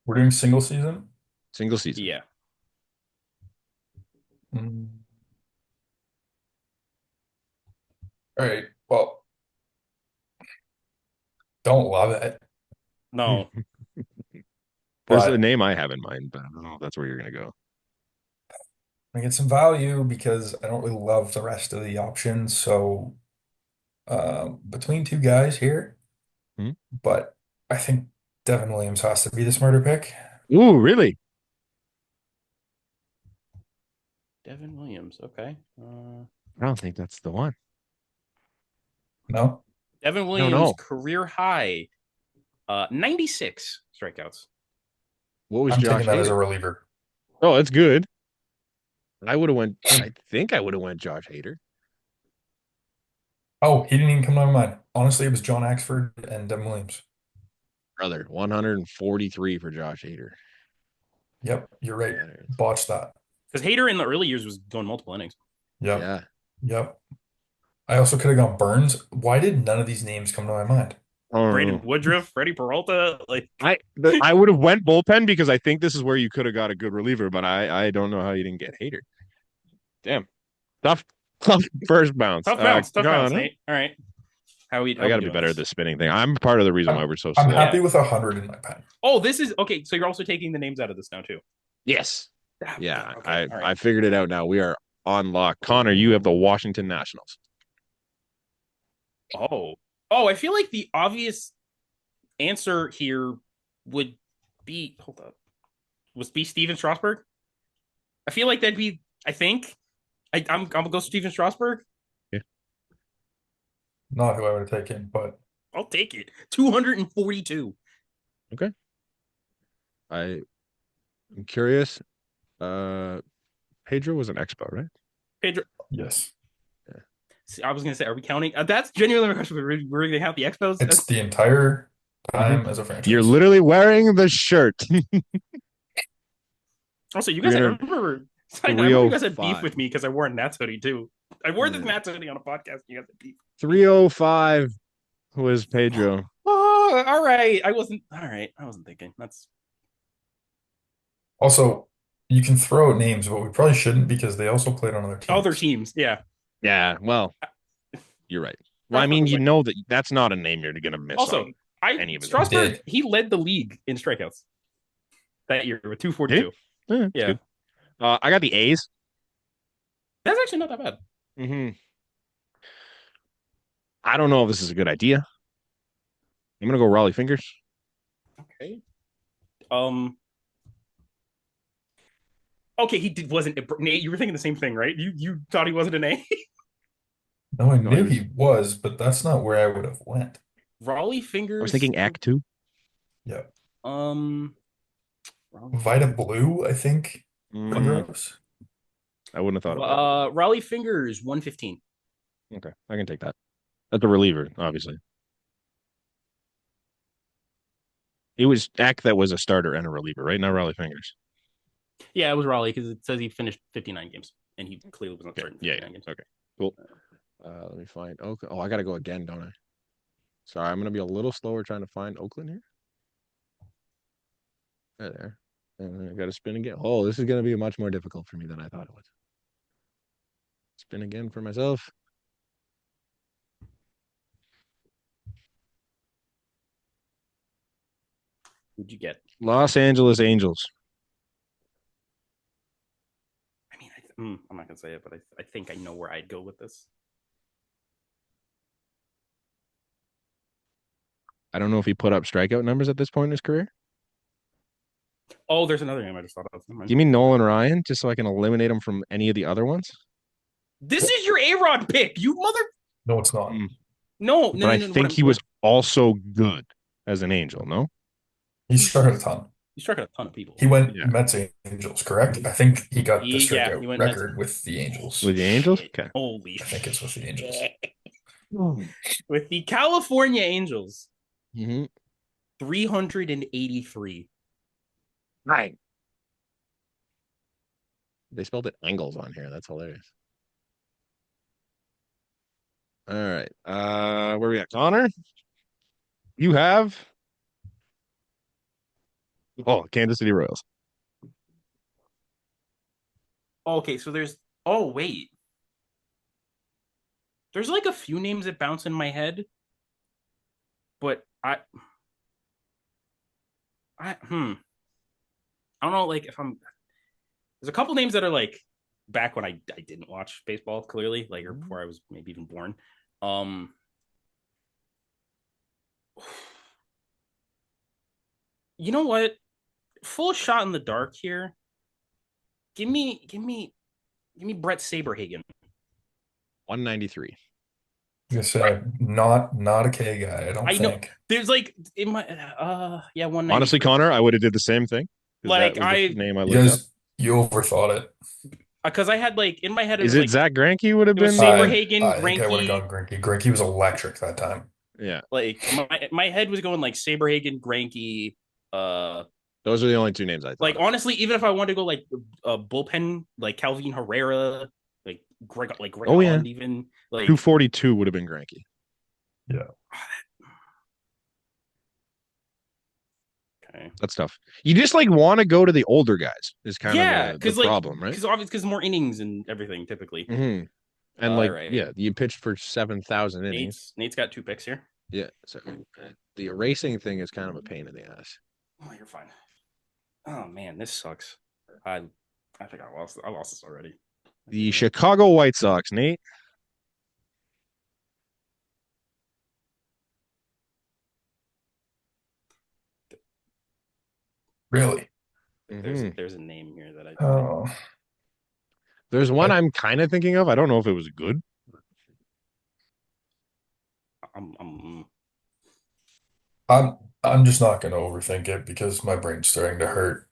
We're doing single season? Single season. Yeah. Mm. All right. Well, don't love it. No. There's But a name I have in mind, but I don't know if that's where you're gonna go. I get some value because I don't really love the rest of the options. So between two guys here, Hmm? but I think Devin Williams has to be the smarter pick. Ooh, really? Devin Williams. Okay. I don't think that's the one. No? Devin Williams no. career high, 96 strikeouts. What was I'm Josh taking that as a Hader? reliever. Oh, that's good. I think I would have went Josh Hader. Oh, he didn't even come to my mind. Honestly, it was John Axford and Devin Williams. Brother, 143 for Josh Hader. Yep, you're right. That is- Botched that. Because Hader in the early years was going multiple innings. Yep. Yeah. Yep. I also could have gone Burns. Why did none of these names come to my mind? Brandon Woodruff, Freddie Peralta, like I would have went bullpen because I think this is where you could have got a good reliever, but I don't know how you didn't get Hader. Damn. Tough first bounce. tough bounce, Connor, Nate. All right. I got to be better at the spinning thing. I'm part of the reason why we're so I'm slow. happy with 100 in my pen. Oh, this is okay. So you're also taking the names out of this now too. Yes. Ah, Yeah, okay, all right. I figured it out now. We are on lock. Connor, you have the Washington Nationals. Oh, I feel like the obvious answer here would be Steven Strasburg. I feel like that'd be. I think I'm gonna go Steven Strasburg. Not who I would have taken, but I'll take it. 242. I'm curious. Pedro was an expo, right? Pedro. yes. I was gonna say, are we counting? That's genuinely my question. We're gonna count the Expos. It's the entire time as a franchise. You're literally wearing the shirt. Also, you guys, I remember you guys had beef 305. with me because I wore a Nats hoodie too. I wore this Yeah. Nats hoodie on a podcast. You guys had beef. 305 was Pedro. Oh, all right. I wasn't thinking. That's Also, you can throw out names, but we probably shouldn't because they also played on other teams. other teams. Yeah. Yeah, well, you're right. Well, I mean, you know that's not a name you're going to miss. Also, any of his Strasburg, did. he led the league in strikeouts that year with 242. Yeah. Yeah. I got the A's. That's actually not that bad. Mm-hmm. I don't know if this is a good idea. I'm gonna go Raleigh Fingers. Okay. Um. Okay, wasn't Nate. You were thinking the same thing, right? You thought he wasn't an A. No, I No, he knew was. he was, but that's not where I would have went. Raleigh I was Fingers. thinking Act Two. Yeah. Um. Raleigh Vita Fingers. Blue, I think. Mm, Fingers. I wouldn't have thought of that. Raleigh Fingers 115. Okay, I can take that. That's a reliever, obviously. It was Act that was a starter and a reliever, right? Not Raleigh Fingers. Yeah, it was Raleigh because it says he finished 59 games and he clearly was not Okay. starting Yeah. 59 games. Okay. Cool. Let me find. Okay. Oh, I gotta go again, don't I? Sorry, I'm gonna be a little slower trying to find Oakland here. There. And then I gotta spin again. Oh, this is gonna be much more difficult for me than I thought it was. Spin again for myself. Who'd you get? Los Angeles Angels. I mean, I'm not gonna say it, but I think I know where I'd go with this. I don't know if he put up strikeout numbers at this point in his career. Oh, there's another name I just thought of. Give me Nolan Ryan just so I can eliminate him from any of the other ones. This is your A-Rod pick, you mother. No, it's not. No, But I think he was also good as an Angel. No. He struck a ton. He struck out a ton of people. He went Yeah. Mets Angels, correct? I think he got the He strikeout went Mets. record with the Angels. With the Angels. Okay. Holy I think it's with the Angels. With the California Angels, Mm-hmm. 383. Right. They spelled it Angles on here. That's hilarious. All right. Where we at? Connor? You have Kansas City Royals. Okay, so there's. Oh wait, there's like a few names that bounce in my head, but I don't know. Like if there's a couple names that are like back when I didn't watch baseball clearly, like or before I was maybe even born. You know what? Full shot in the dark here. Give me Brett Saberhagen. 193. Like I said, not a K guy, I don't I know think. there's like in my yeah 190. Honestly, Connor, I would have did the same thing. Like that was the name I You looked up. you overthought it. because I had like in my head it Is was it like Zach Greinke would have it was been? Saberhagen, I think I would have Greinke. gone Greinke. Greinke was electric that time. Yeah, Like my head was going like Saberhagen, Greinke. those are the only two names I thought. Like of. honestly, even if I wanted to go like bullpen, like Calvin Herrera, like Greg Oh, yeah. Holland, even like 242 would have been Greinke. Yeah. okay. That's tough. You just like want to go to the older guys. Is kind Yeah, of the like, problem, right? Because obviously, because more innings and everything typically. Mm-hmm. And All right. yeah, you pitched for 7,000 innings. Nate's got 2 picks here. Yeah, so the erasing thing is kind of a pain in the ass. Oh, you're fine. Oh man, this sucks. I think I lost this already. The Chicago White Sox, Nate. Really? There's a name here that I Oh. There's one I'm kind of thinking of. I don't know if it was good. I'm just not gonna overthink it because my brain's starting to hurt.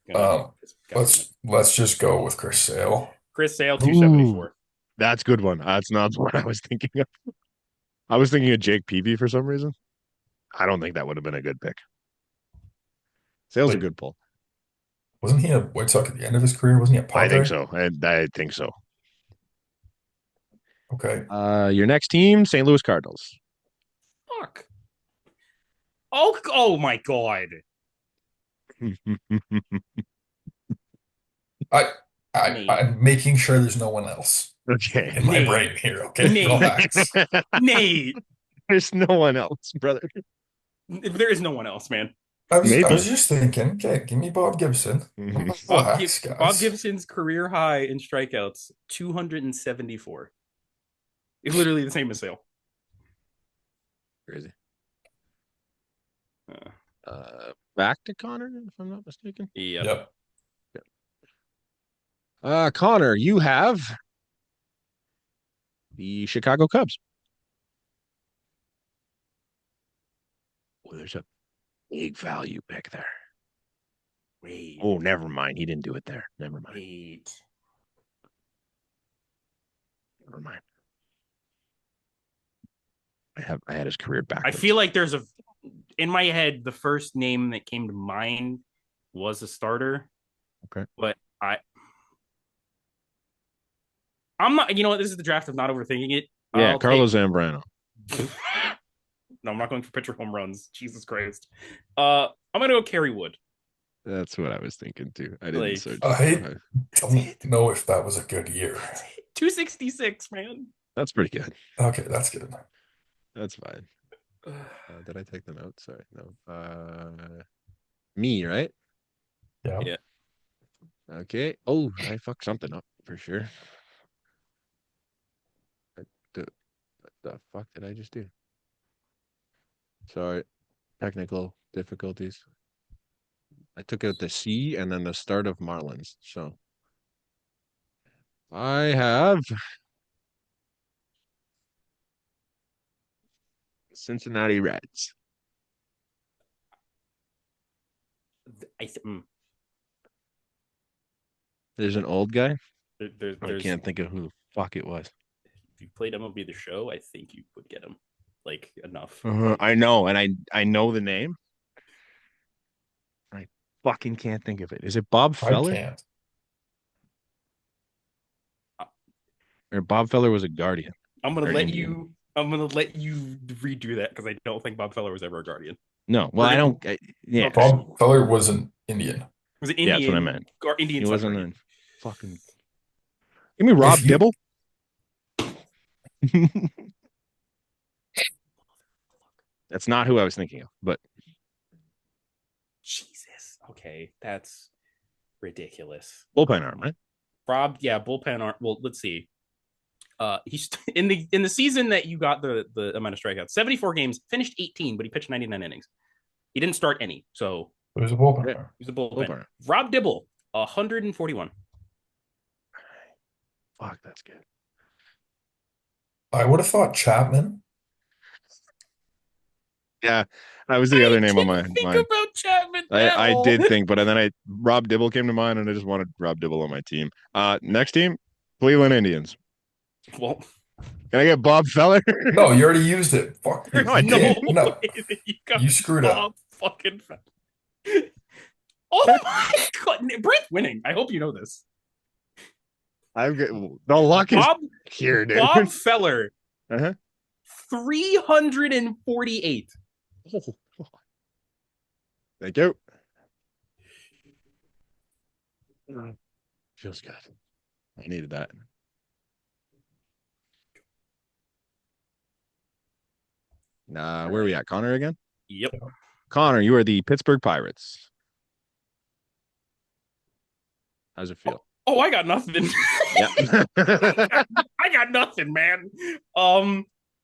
Let's just go with Chris Sale. Chris Sale 274. That's a good one. That's not what I was thinking of. I was thinking of Jake Peavy for some reason. I don't think that would have been a good pick. Sale's a good pull. Wasn't he a White Sox at the end of his career? Wasn't he a Padre? I think so. I think so. Okay. Your next team, St. Louis Cardinals. Fuck. Oh my god. I'm making sure there's no one else Okay. in my brain here. Okay. Relax. Nate. There's no one else, brother. There is no one else, man. Maybe. was just thinking, okay, give me Bob Gibson. Mhm. Relax, Bob guys. Gibson's career high in strikeouts, 274. It's literally the same as Sale. Crazy. Uh, Back to Connor, if I'm not mistaken. yep. Yep. Connor, you have the Chicago Cubs. Oh, there's a big value pick there. Wait. Oh, never mind. He didn't do it there. Never mind. Wait. Never mind. I had his career I backwards. feel like there's in my head, the first name that came to mind was a starter. Okay. But I'm not, you know what? This is the draft of not overthinking it. Yeah, Carlos Zambrano. No, I'm not going for pitcher home runs. Jesus Christ. I'm gonna go Kerry Wood. That's what I was thinking too. I didn't Like, search. I don't know if that was a good year. 266, man. That's pretty good. Okay, that's good. That's fine. Did I take the note? Sorry, no. Me, right? Yeah. Yeah. Okay. Oh, I fucked something up for sure. What the fuck did I just do? Sorry, technical difficulties. I took out the C and then the start of Marlins. So I have Cincinnati Reds. There's an old guy. I can't think of who the fuck it was. If you played MLB The Show, I think you would get him like enough. I know, and I know the name. I fucking can't think of it. Is it Bob I Feller? can't. Or Bob Feller was a Guardian. I'm gonna Or let Indian. you. I'm gonna let you redo that because I don't think Bob Feller was ever a Guardian. No, well, I don't. Yeah, Bob Feller was an Indian. It was an Yeah, Indian. that's what I meant. Indian. He wasn't Guardian. a fucking. Give me Rob If you- Dibble. That's not who I was thinking of, but Jesus. Okay, that's ridiculous. bullpen arm, right? Rob, yeah, bullpen arm. Well, let's see. He's in the season that you got the amount of strikeouts, 74 games, finished 18, but he pitched 99 innings. He didn't start any, so There's a bullpen. Yeah. he's a bullpen. Bullpen. Rob Dibble, 141. Fuck, that's good. I would have thought Chapman. Yeah, that was the other name on my Think mind. about Chapman. I did think, but then Rob Dibble came to mind, and I just wanted Rob Dibble on my team. Next team, Cleveland Indians. Well, Can I get Bob Feller? No, you already used it. Fuck. there's No, I no didn't. No. way that You screwed up. Bob fucking Feller. Oh my god, Brent's winning. I hope you know this. The luck is Bob here, dude. Bob Feller, Uh-huh. 348. Thank you. Feels good. I needed that. Where are we at? Connor again? Yep. Connor, you are the Pittsburgh Pirates. How's it feel? Oh, I got nothing. Yeah. I got nothing, man.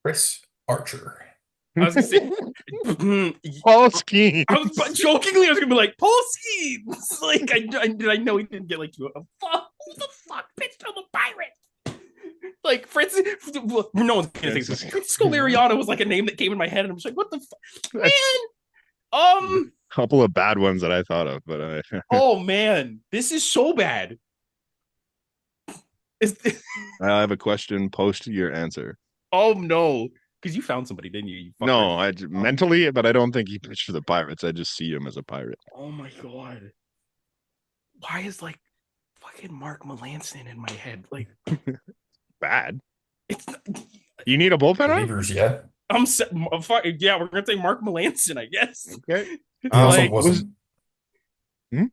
Chris Archer. I was gonna say, Paul Skeens. jokingly, I was gonna be like Paul Skeens. Like I know he didn't get like who the fuck pitched on the Pirates? Like Francis, no one's gonna think this. Francisco Liriano was like a name that came in my head, and I'm just like, what the fuck, man? Couple of bad ones that I thought of, but Oh man, this is so bad. I have a question post your answer. Oh no, because you found somebody, didn't you? No, mentally, but I don't think he pitched for the Pirates. I just see him as a Pirate. Oh my god, why is like fucking Mark Melanson in my head? Like Bad. it's You need a bullpen arm? Believers yet? yeah, we're gonna say Mark Melanson, I guess. Okay. He also Like, wasn't. Hmm?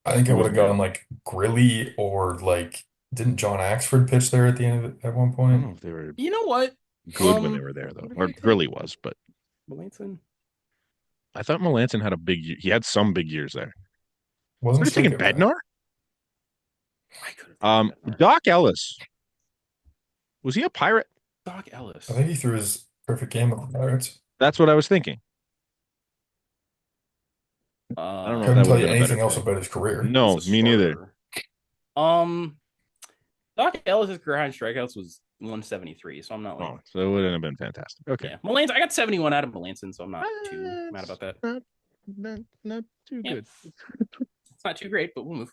I think I would have Wasn't gone like Grilly or like. Didn't John Axford pitch there at the end of it at one I don't point? know if they were you know what? good when they were there, though. Or really was, but Melanson. I thought Melanson had a big year. He had some big years there. Wasn't We're taking strikeout guy. Bednar. I could have taken that. Doc Ellis. Was he a Pirate? Doc Ellis. I think he threw his perfect game on the Pirates. That's what I was thinking. I don't know if Couldn't that tell would you have been a anything better else pick. about his career. No, as a me neither. starter. Doc Ellis' career high in strikeouts was 173, so I'm not like. Oh, so it wouldn't have been fantastic. Okay. Yeah, Melanson. I got 71 out of Melanson, so I'm not too mad about that. Not too Yeah. good. It's not too great, but we'll move.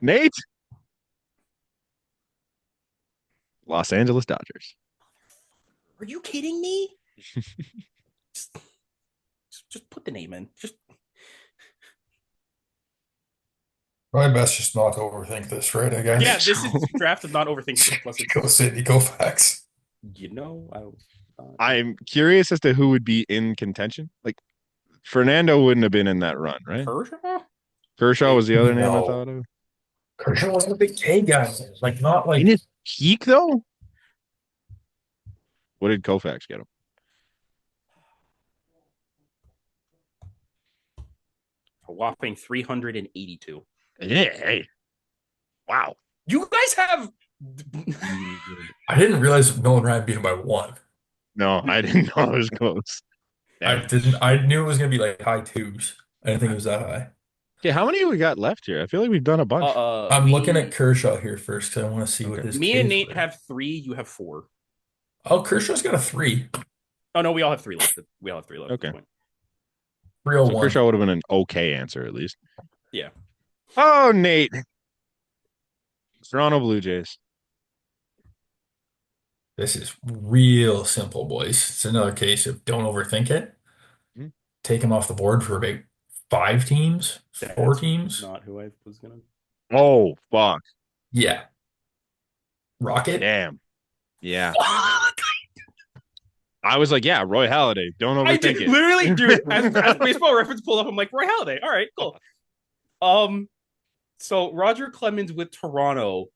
Nate. Los Angeles Dodgers. Are you kidding me? just put the name in. Just Probably best just not to overthink this, right? I guess. yeah, this is draft is not overthinking. Plus, Go City, go Facts. I'm curious as to who would be in contention. Like Fernando wouldn't have been in that run, right? Kershaw. Kershaw was the other name I No. thought of. Kershaw wasn't a big K guy. Like not like In his peak though. What did Koufax get him? A whopping 382. Hey. Wow. You guys have. I didn't realize Nolan Ryan beat him by one. No, I didn't know it was close. Damn. I knew it was gonna be like high twos. I didn't think it was that high. Okay, how many we got left here? I feel like we've done a bunch. I'm looking at Kershaw here first because I want to see what Okay. his Me Ks and Nate were. have 3. You have 4. Oh, Kershaw's got a 3. Oh no, we all have 3 left. We all have 3 left. Okay. At this point. So 301. Kershaw would have been an okay answer at least. Yeah. Oh, Nate. Toronto Blue Jays. This is real simple, boys. It's another case of don't overthink it. Mhm. Take him off the board for about 5 teams, 4 That's teams. Not who I was gonna. Oh, fuck. Yeah. Rocket. Damn. Yeah. I was like, yeah, Roy Halladay. Don't I overthink did it. literally, dude. As Baseball Reference pulled up, I'm like Roy Halladay. All right, cool. So Roger Clemens with Toronto.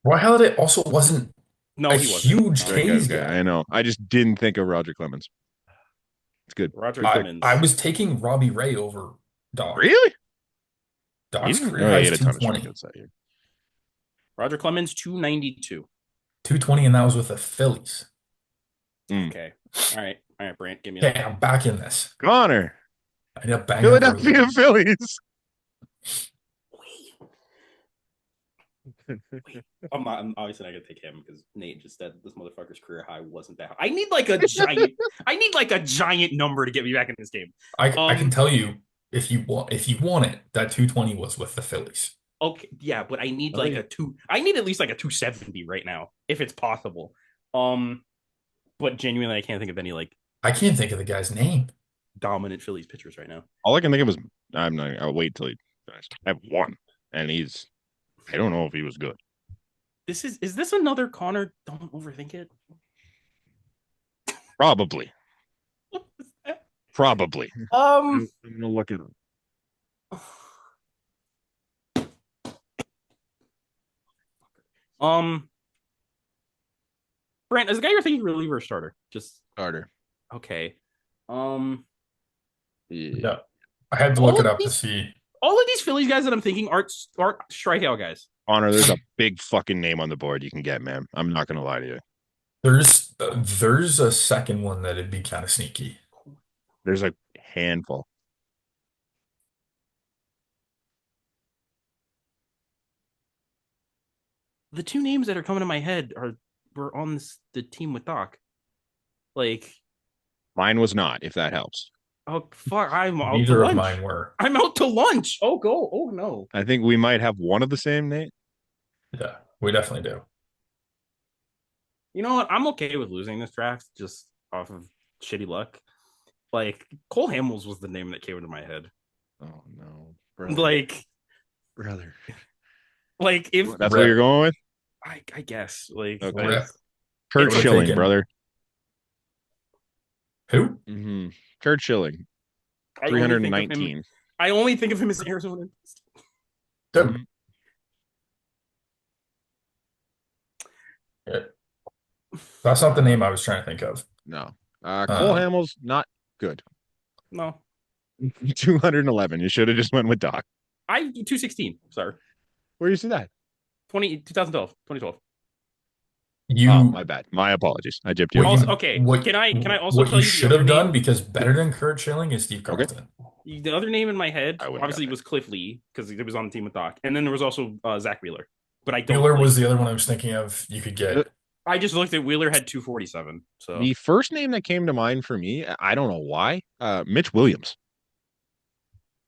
Roy Halladay also wasn't No, a he wasn't. huge No. Okay, K's okay, guy. I know. I just didn't think of Roger Clemens. It's good. Roger I, Clemens. I was taking Robbie Ray over Doc. Really? Doc's He career high had is a ton of 220. strikeouts that year. Roger Clemens 292. 220, and that was with the Phillies. Okay. All right, Brant, give me Okay, that. I'm back in this. Connor. I need a bang Philadelphia Phillies. I'm obviously not gonna take him because Nate just said this motherfucker's career high wasn't that high. I need like a giant. I need like a giant number to get me back in this game. I can tell you if you want it, that 220 was with the Phillies. Okay, yeah, but I need like a 2. I need at least like a 270 right now, if it's possible. But genuinely, I can't think of any like I can't think of the guy's name. dominant Phillies pitchers right now. All I can think of is I'll wait till he finishes. I have one, and I don't know if he was good. Is this another Connor? Don't overthink it. Probably. Probably. I'm gonna look at him. Brent, is the guy you're thinking reliever or starter? Just Starter. okay. Yeah. Yeah. I had to look it up to see. All of these Phillies guys that I'm thinking aren't strikeout guys. Connor, there's a big fucking name on the board you can get, man. I'm not gonna lie to you. There's a second one that'd be kind of sneaky. There's a handful. The 2 names that are coming to my head were on the team with Doc. Like, Mine was not, if that helps. oh fuck, I'm out Neither to of lunch. mine were. I'm out to lunch. Oh go. Oh no. I think we might have one of the same, Nate. Yeah, we definitely do. You know what? I'm okay with losing this draft just off of shitty luck. Like Cole Hamels was the name that came into my head. Oh no, brother. Brother. Like if that's what you're going with? I guess like Okay. Rip. Kurt We're Schilling, taking- brother. Who? Mm-hmm. Kurt Schilling, I only think of him- 319. I only think of him as Arizona. Good. Yeah. That's not the name I was trying to think of. No. Cole Hamels, not Good. No, 211. You should have just went with Doc. 216. Sorry, Where you see that? 2012, 2012. Oh, You my bad. My apologies. I gypped you. what on Also, that. okay. Can I also what tell you you the should other have done, name? because better than Kurt Schilling is Steve Okay. Carlton. The other name in my head, I wouldn't have obviously, got was Cliff Lee because he was on the team with Doc, and then there was also Zach Wheeler. But I don't Wheeler like. was the other one I was thinking of. You could The, get. I just looked at Wheeler had 247. So the first name that came to mind for me, I don't know why, Mitch Williams.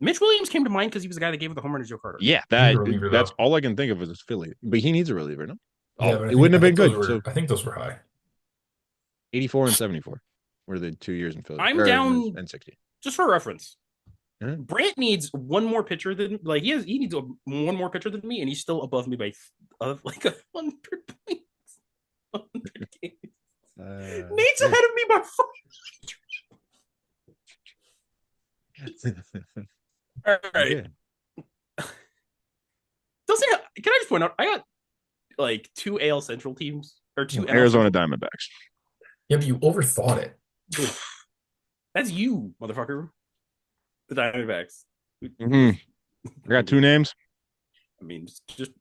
Mitch Williams came to mind because he was the guy that gave the home run to Joe Carter. Yeah, He's a reliever, that's though. all I can think of is Philly. But he needs a reliever, no? Yeah, Oh, but it wouldn't have been those good. were So I think those were high. 84 and 74 were the 2 years in Philly. I'm down and 60. just for reference. Yeah. Brant needs one more pitcher than he needs one more pitcher than me, and he's still above me by like 100 points. 100 games. Nate's ahead of me by 5. All right. Yeah. Can I just point out? I got like 2 AL Central teams or 2 NL Arizona Central. Diamondbacks. Yeah, but you overthought it. That's you, motherfucker. The Diamondbacks. Mm-hmm. I got 2 names. I mean, just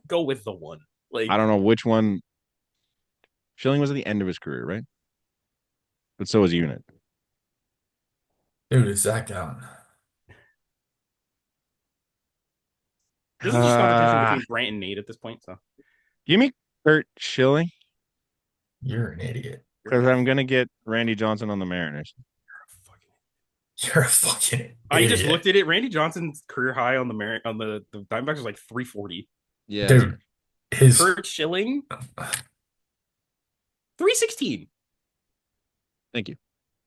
go with the one. Like I don't know which one. Schilling was at the end of his career, right? But so was Unit. Dude, it's Zach Gallen. This is just competition between Brant and Nate at this point. So Give me Kurt Schilling You're an idiot. because I'm gonna get Randy Johnson on the Mariners. You're a fucking idiot. I just looked at it. Randy Johnson's career high on the Diamondbacks was like 340. Yeah, Dude, his Kurt Schilling 316. thank you.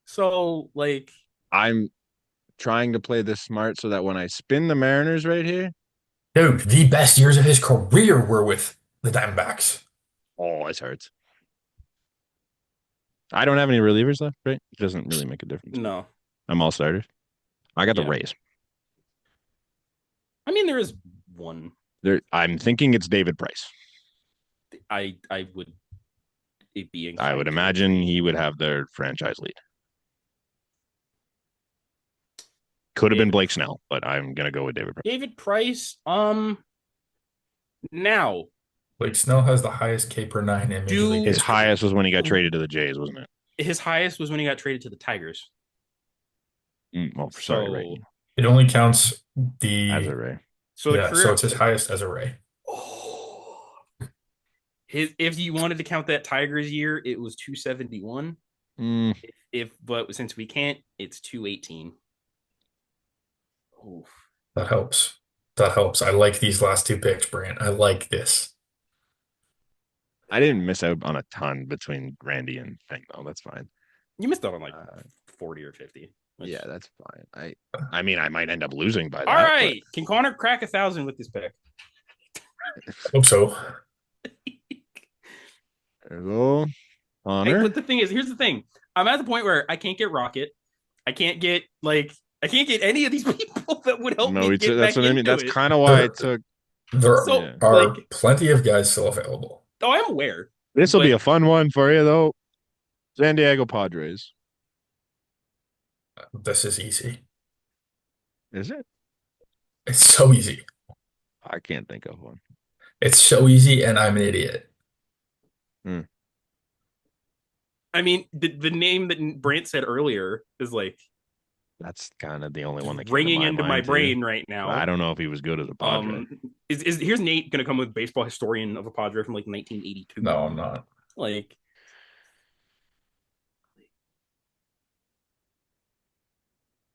So like I'm trying to play this smart so that when I spin the Mariners right here, dude, the best years of his career were with the Diamondbacks. oh, this hurts. I don't have any relievers left, right? It doesn't really make a difference. no. I'm all starters. I got the Yeah. Rays. I mean, there is one. I'm thinking it's David Price. I would it being. I would imagine he would have their franchise lead. Could have been Blake Snell, but I'm gonna go with David Price. David Price. Now Like Snell has the highest K per nine in Major League His history. highest was when he got traded to the Jays, wasn't it? his highest was when he got traded to the Tigers. Oh, sorry, So- right. It only counts As the a Ray. So the yeah, career, so it's his highest as a Ray. if you wanted to count that Tigers year, it was 271. But since we can't, it's 218. Oof. That helps. That helps. I like these last 2 picks, Brant. I like this. I didn't miss out on a ton between Randy and Fang, though. That's fine. You missed out on like 40 or 50. which- Yeah, that's fine. I mean, I might end up losing by that. All right. Can Connor crack 1,000 with this pick? Hope so. There we go. Connor. But the thing is, here's the thing. I'm at the point where I can't get Rocket. I can't get any of these people that would help me get that's back what I mean. into That's it. kind of why I took. There So, are like- plenty of guys still available. Oh, I'm aware. This will be But- a fun one for you, though. San Diego Padres. This is easy. Is it? It's so easy. I can't think of one. It's so easy, and I'm an idiot. I mean, the name that Brant said earlier is like That's kind of the only one that came ringing to into my mind, too. brain right now. I don't know if he was good as a Padre. Here's Nate gonna come with baseball historian of a Padre from like 1982. No, I'm not. Like,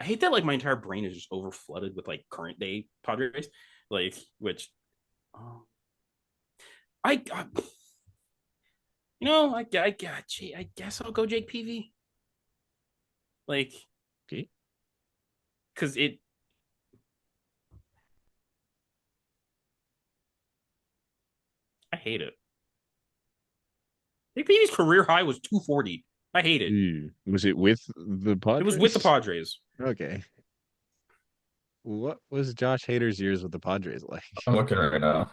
I hate that like my entire brain is just over flooded with like current day Padres, like which, I guess I'll go Jake Peavy, like, Okay. because I hate it. Jake Peavy's career high was 240. I hate it. Ew. Was it with the Padres? It was with the Padres. Okay. What was Josh Hader's years with the Padres like? I'm looking right now.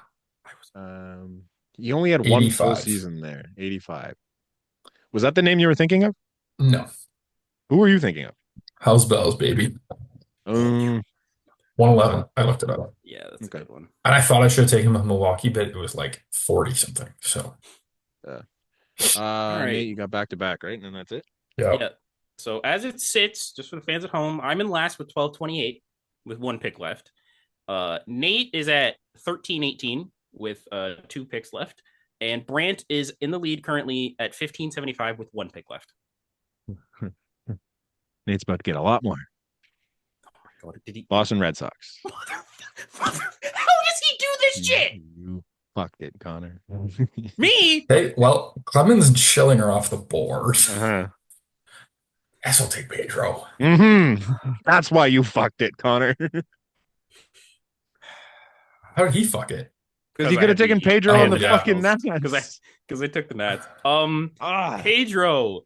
He only had one full 85. season there. 85. Was that the name you were thinking of? No. Who are you thinking of? How's Bells, baby? Um, 111. I looked it up. Yeah, that's Okay. a good one. And I thought I should have taken him with Milwaukee, but it was like 40 something. So, All right. Nate, you got back to back, right? And then that's it. yeah. Yeah. So as it sits, just for the fans at home, I'm in last with 1228 with one pick left. Nate is at 1318 with 2 picks left. And Brant is in the lead currently at 1575 with 1 pick left. Nate's about to get a lot more. Oh God, did he? Boston Red Sox. How does he do this shit? You fucked it, Connor. Me? Hey, well, Clemens and Schilling are off the board. Uh-huh. Guess I'll take Pedro. That's why you fucked it, Connor. How did he fuck it? Because you could have taken Pedro I on the had the fucking Nationals. Nats. Because I took the Nats. Ah. Pedro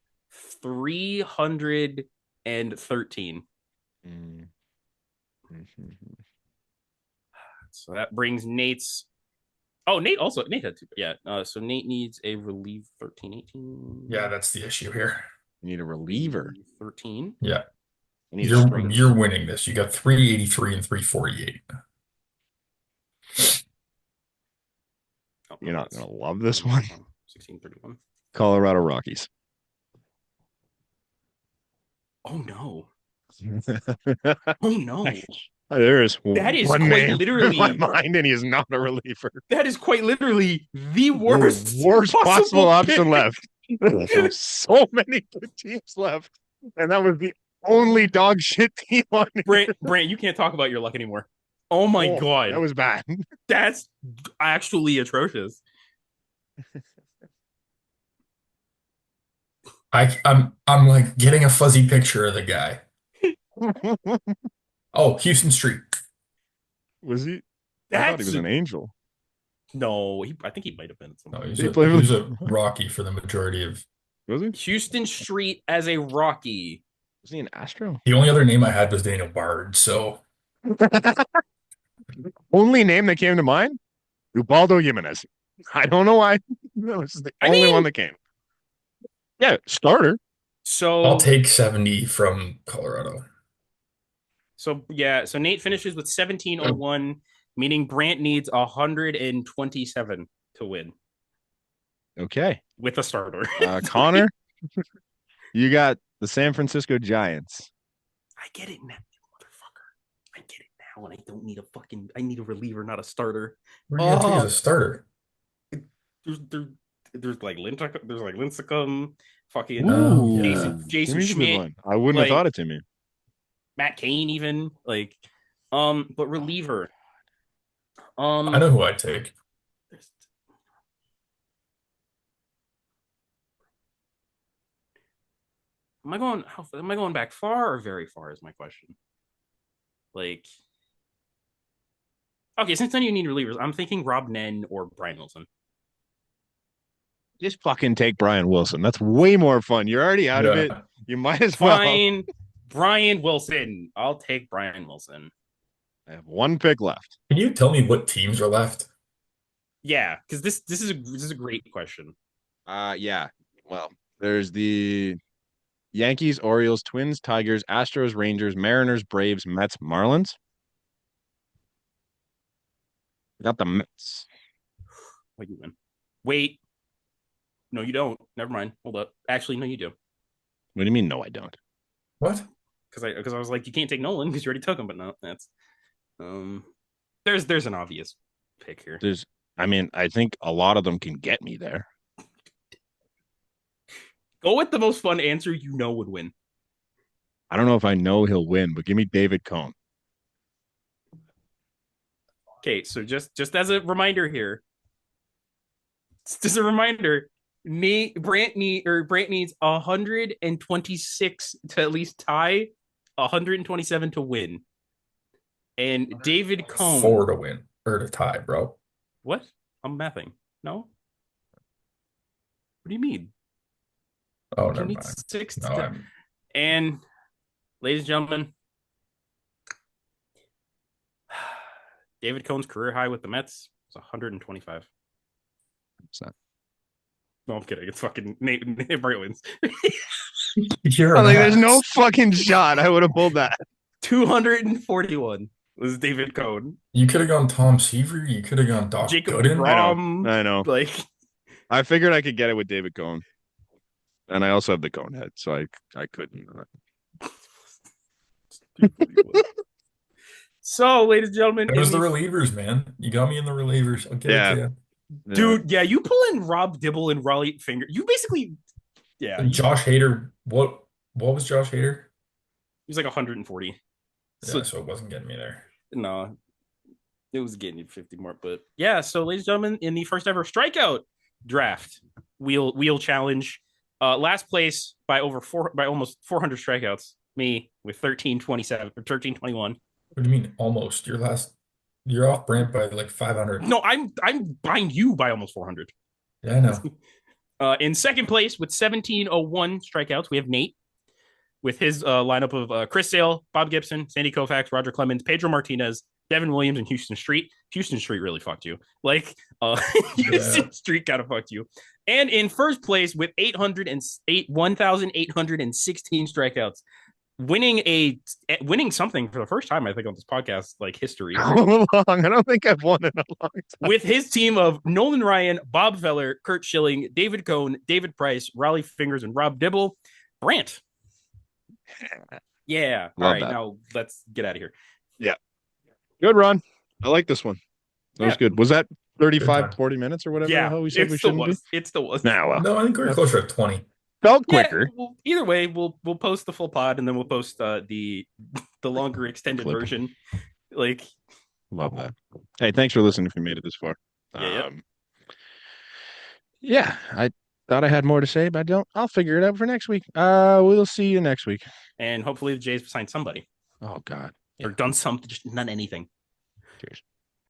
313. Mm. So that brings Nate's. Oh, Nate had 2. Yeah. So Nate needs a relief 1318. Yeah, that's the issue here. You need a reliever. 13. Yeah. You need a string. You're winning this. You got 383 and 348. Oh, You're not that's gonna love this one. 1631. Colorado Rockies. Oh no. Oh no. There is That is one quite name literally in my mind, and he is not a reliever. That is quite literally the worst Possible option pick. left. There's so many good teams left, and that was the only dog shit team on here. Brant, you can't talk about your luck anymore. Oh my God. That was bad. That's actually atrocious. I'm like getting a fuzzy picture of the guy. Oh, Houston Street. Was he? I thought he was an angel. No, I think he might have been. No, he was a Rocky for the majority of. Was he? Houston Street as a Rocky. Was he an Astro? The only other name I had was Daniel Bard. So only name that came to mind, Ubaldo Jimenez. I don't know why. That was the only one that came. Yeah, starter. So I'll take 70 from Colorado. So Nate finishes with 1701, meaning Brant needs 127 to win. Okay. With a starter. Connor, you got the San Francisco Giants. I get it now, motherfucker. I get it now, and I don't need I need a reliever, not a starter. Where do you take as a starter? There's like Lincecum, fucking Jason Schmidt. I wouldn't have thought it to me. Matt Cain, even but reliever. I know who I'd take. Am I going back far or very far is my question. Like, okay, since then you need relievers, I'm thinking Rob Nen or Brian Wilson. Just fucking take Brian Wilson. That's way more fun. You're already out of it. You might as well. Fine. Brian Wilson. I'll take Brian Wilson. I have 1 pick left. Can you tell me what teams are left? Yeah, because this is a great question. Yeah. Well, there's the Yankees, Orioles, Twins, Tigers, Astros, Rangers, Mariners, Braves, Mets, Marlins. I got the Mets. What you win? Wait. No, you don't. Never mind. Hold up. Actually, no, you do. What do you mean? No, I don't. What? Because I was like, you can't take Nolan because you already took him, but no, that's there's an obvious pick here. I think a lot of them can get me there. Go with the most fun answer you know would win. I don't know if I know he'll win, but give me David Cone. Okay, so just as a reminder here, just a reminder, Brant needs 126 to at least tie, 127 to win, and David Cone 4 to win or to tie, bro. What? I'm mapping. No. What do you mean? Oh, You never need mind. 6 to No, tie. And ladies and gentlemen, David Cone's career high with the Mets is 125. No, I'm kidding. It's fucking Nate Brant wins. You're I'm an like, there's no ass. fucking shot I would have pulled that. 241 was David Cohn. You could have gone Tom Seaver. You could have gone Doc Jacob Gooden. DeGrom. I know. Like, I figured I could get it with David Cohn, and I also have the cone head, so I couldn't. so, ladies and gentlemen, It was the relievers, man. You got me in the relievers. I'll give it to you. dude, yeah, you pull in Rob Dibble and Raleigh Finger. You basically, yeah, And Josh Hader, what was Josh Hader? he was like 140. Yeah, so it wasn't getting me there. No, it was getting you 50 more. But yeah, so ladies and gentlemen, in the first ever strikeout draft, wheel challenge, last place by almost 400 strikeouts. Me with 1327 or 1321. What do you mean almost? You're off Brant by like 500. No, I'm behind you by almost 400. Yeah, I know. In second place with 1701 strikeouts, we have Nate with his lineup of Chris Sale, Bob Gibson, Sandy Koufax, Roger Clemens, Pedro Martinez, Devin Williams, and Houston Street. Houston Street really fucked you. Like, Houston Street kind of fucked you. And in first place with 1,816 strikeouts, winning something for the first time, I think, on this podcast, like history. Long. I don't think I've won in a long time. With his team of Nolan Ryan, Bob Feller, Kurt Schilling, David Cohn, David Price, Raleigh Fingers, and Rob Dibble. Brant. Yeah. Love All right, that. now let's get out of here. Yeah. Good run. I like this one. That was good. Was that 35, 40 minutes or whatever the hell we said we shouldn't be? It still was. Nah, well, No, I think we're closer to 20. felt Yeah, quicker. well, either way, we'll post the full pod and then we'll post the longer extended Clip. version. Like, Love that. Hey, thanks for listening if you made it this far. Yeah. Yeah, I thought I had more to say, but I don't. I'll figure it out for next week. We'll see you next week. and hopefully the Jays signed somebody Oh, God. or done something, just not anything. Cheers.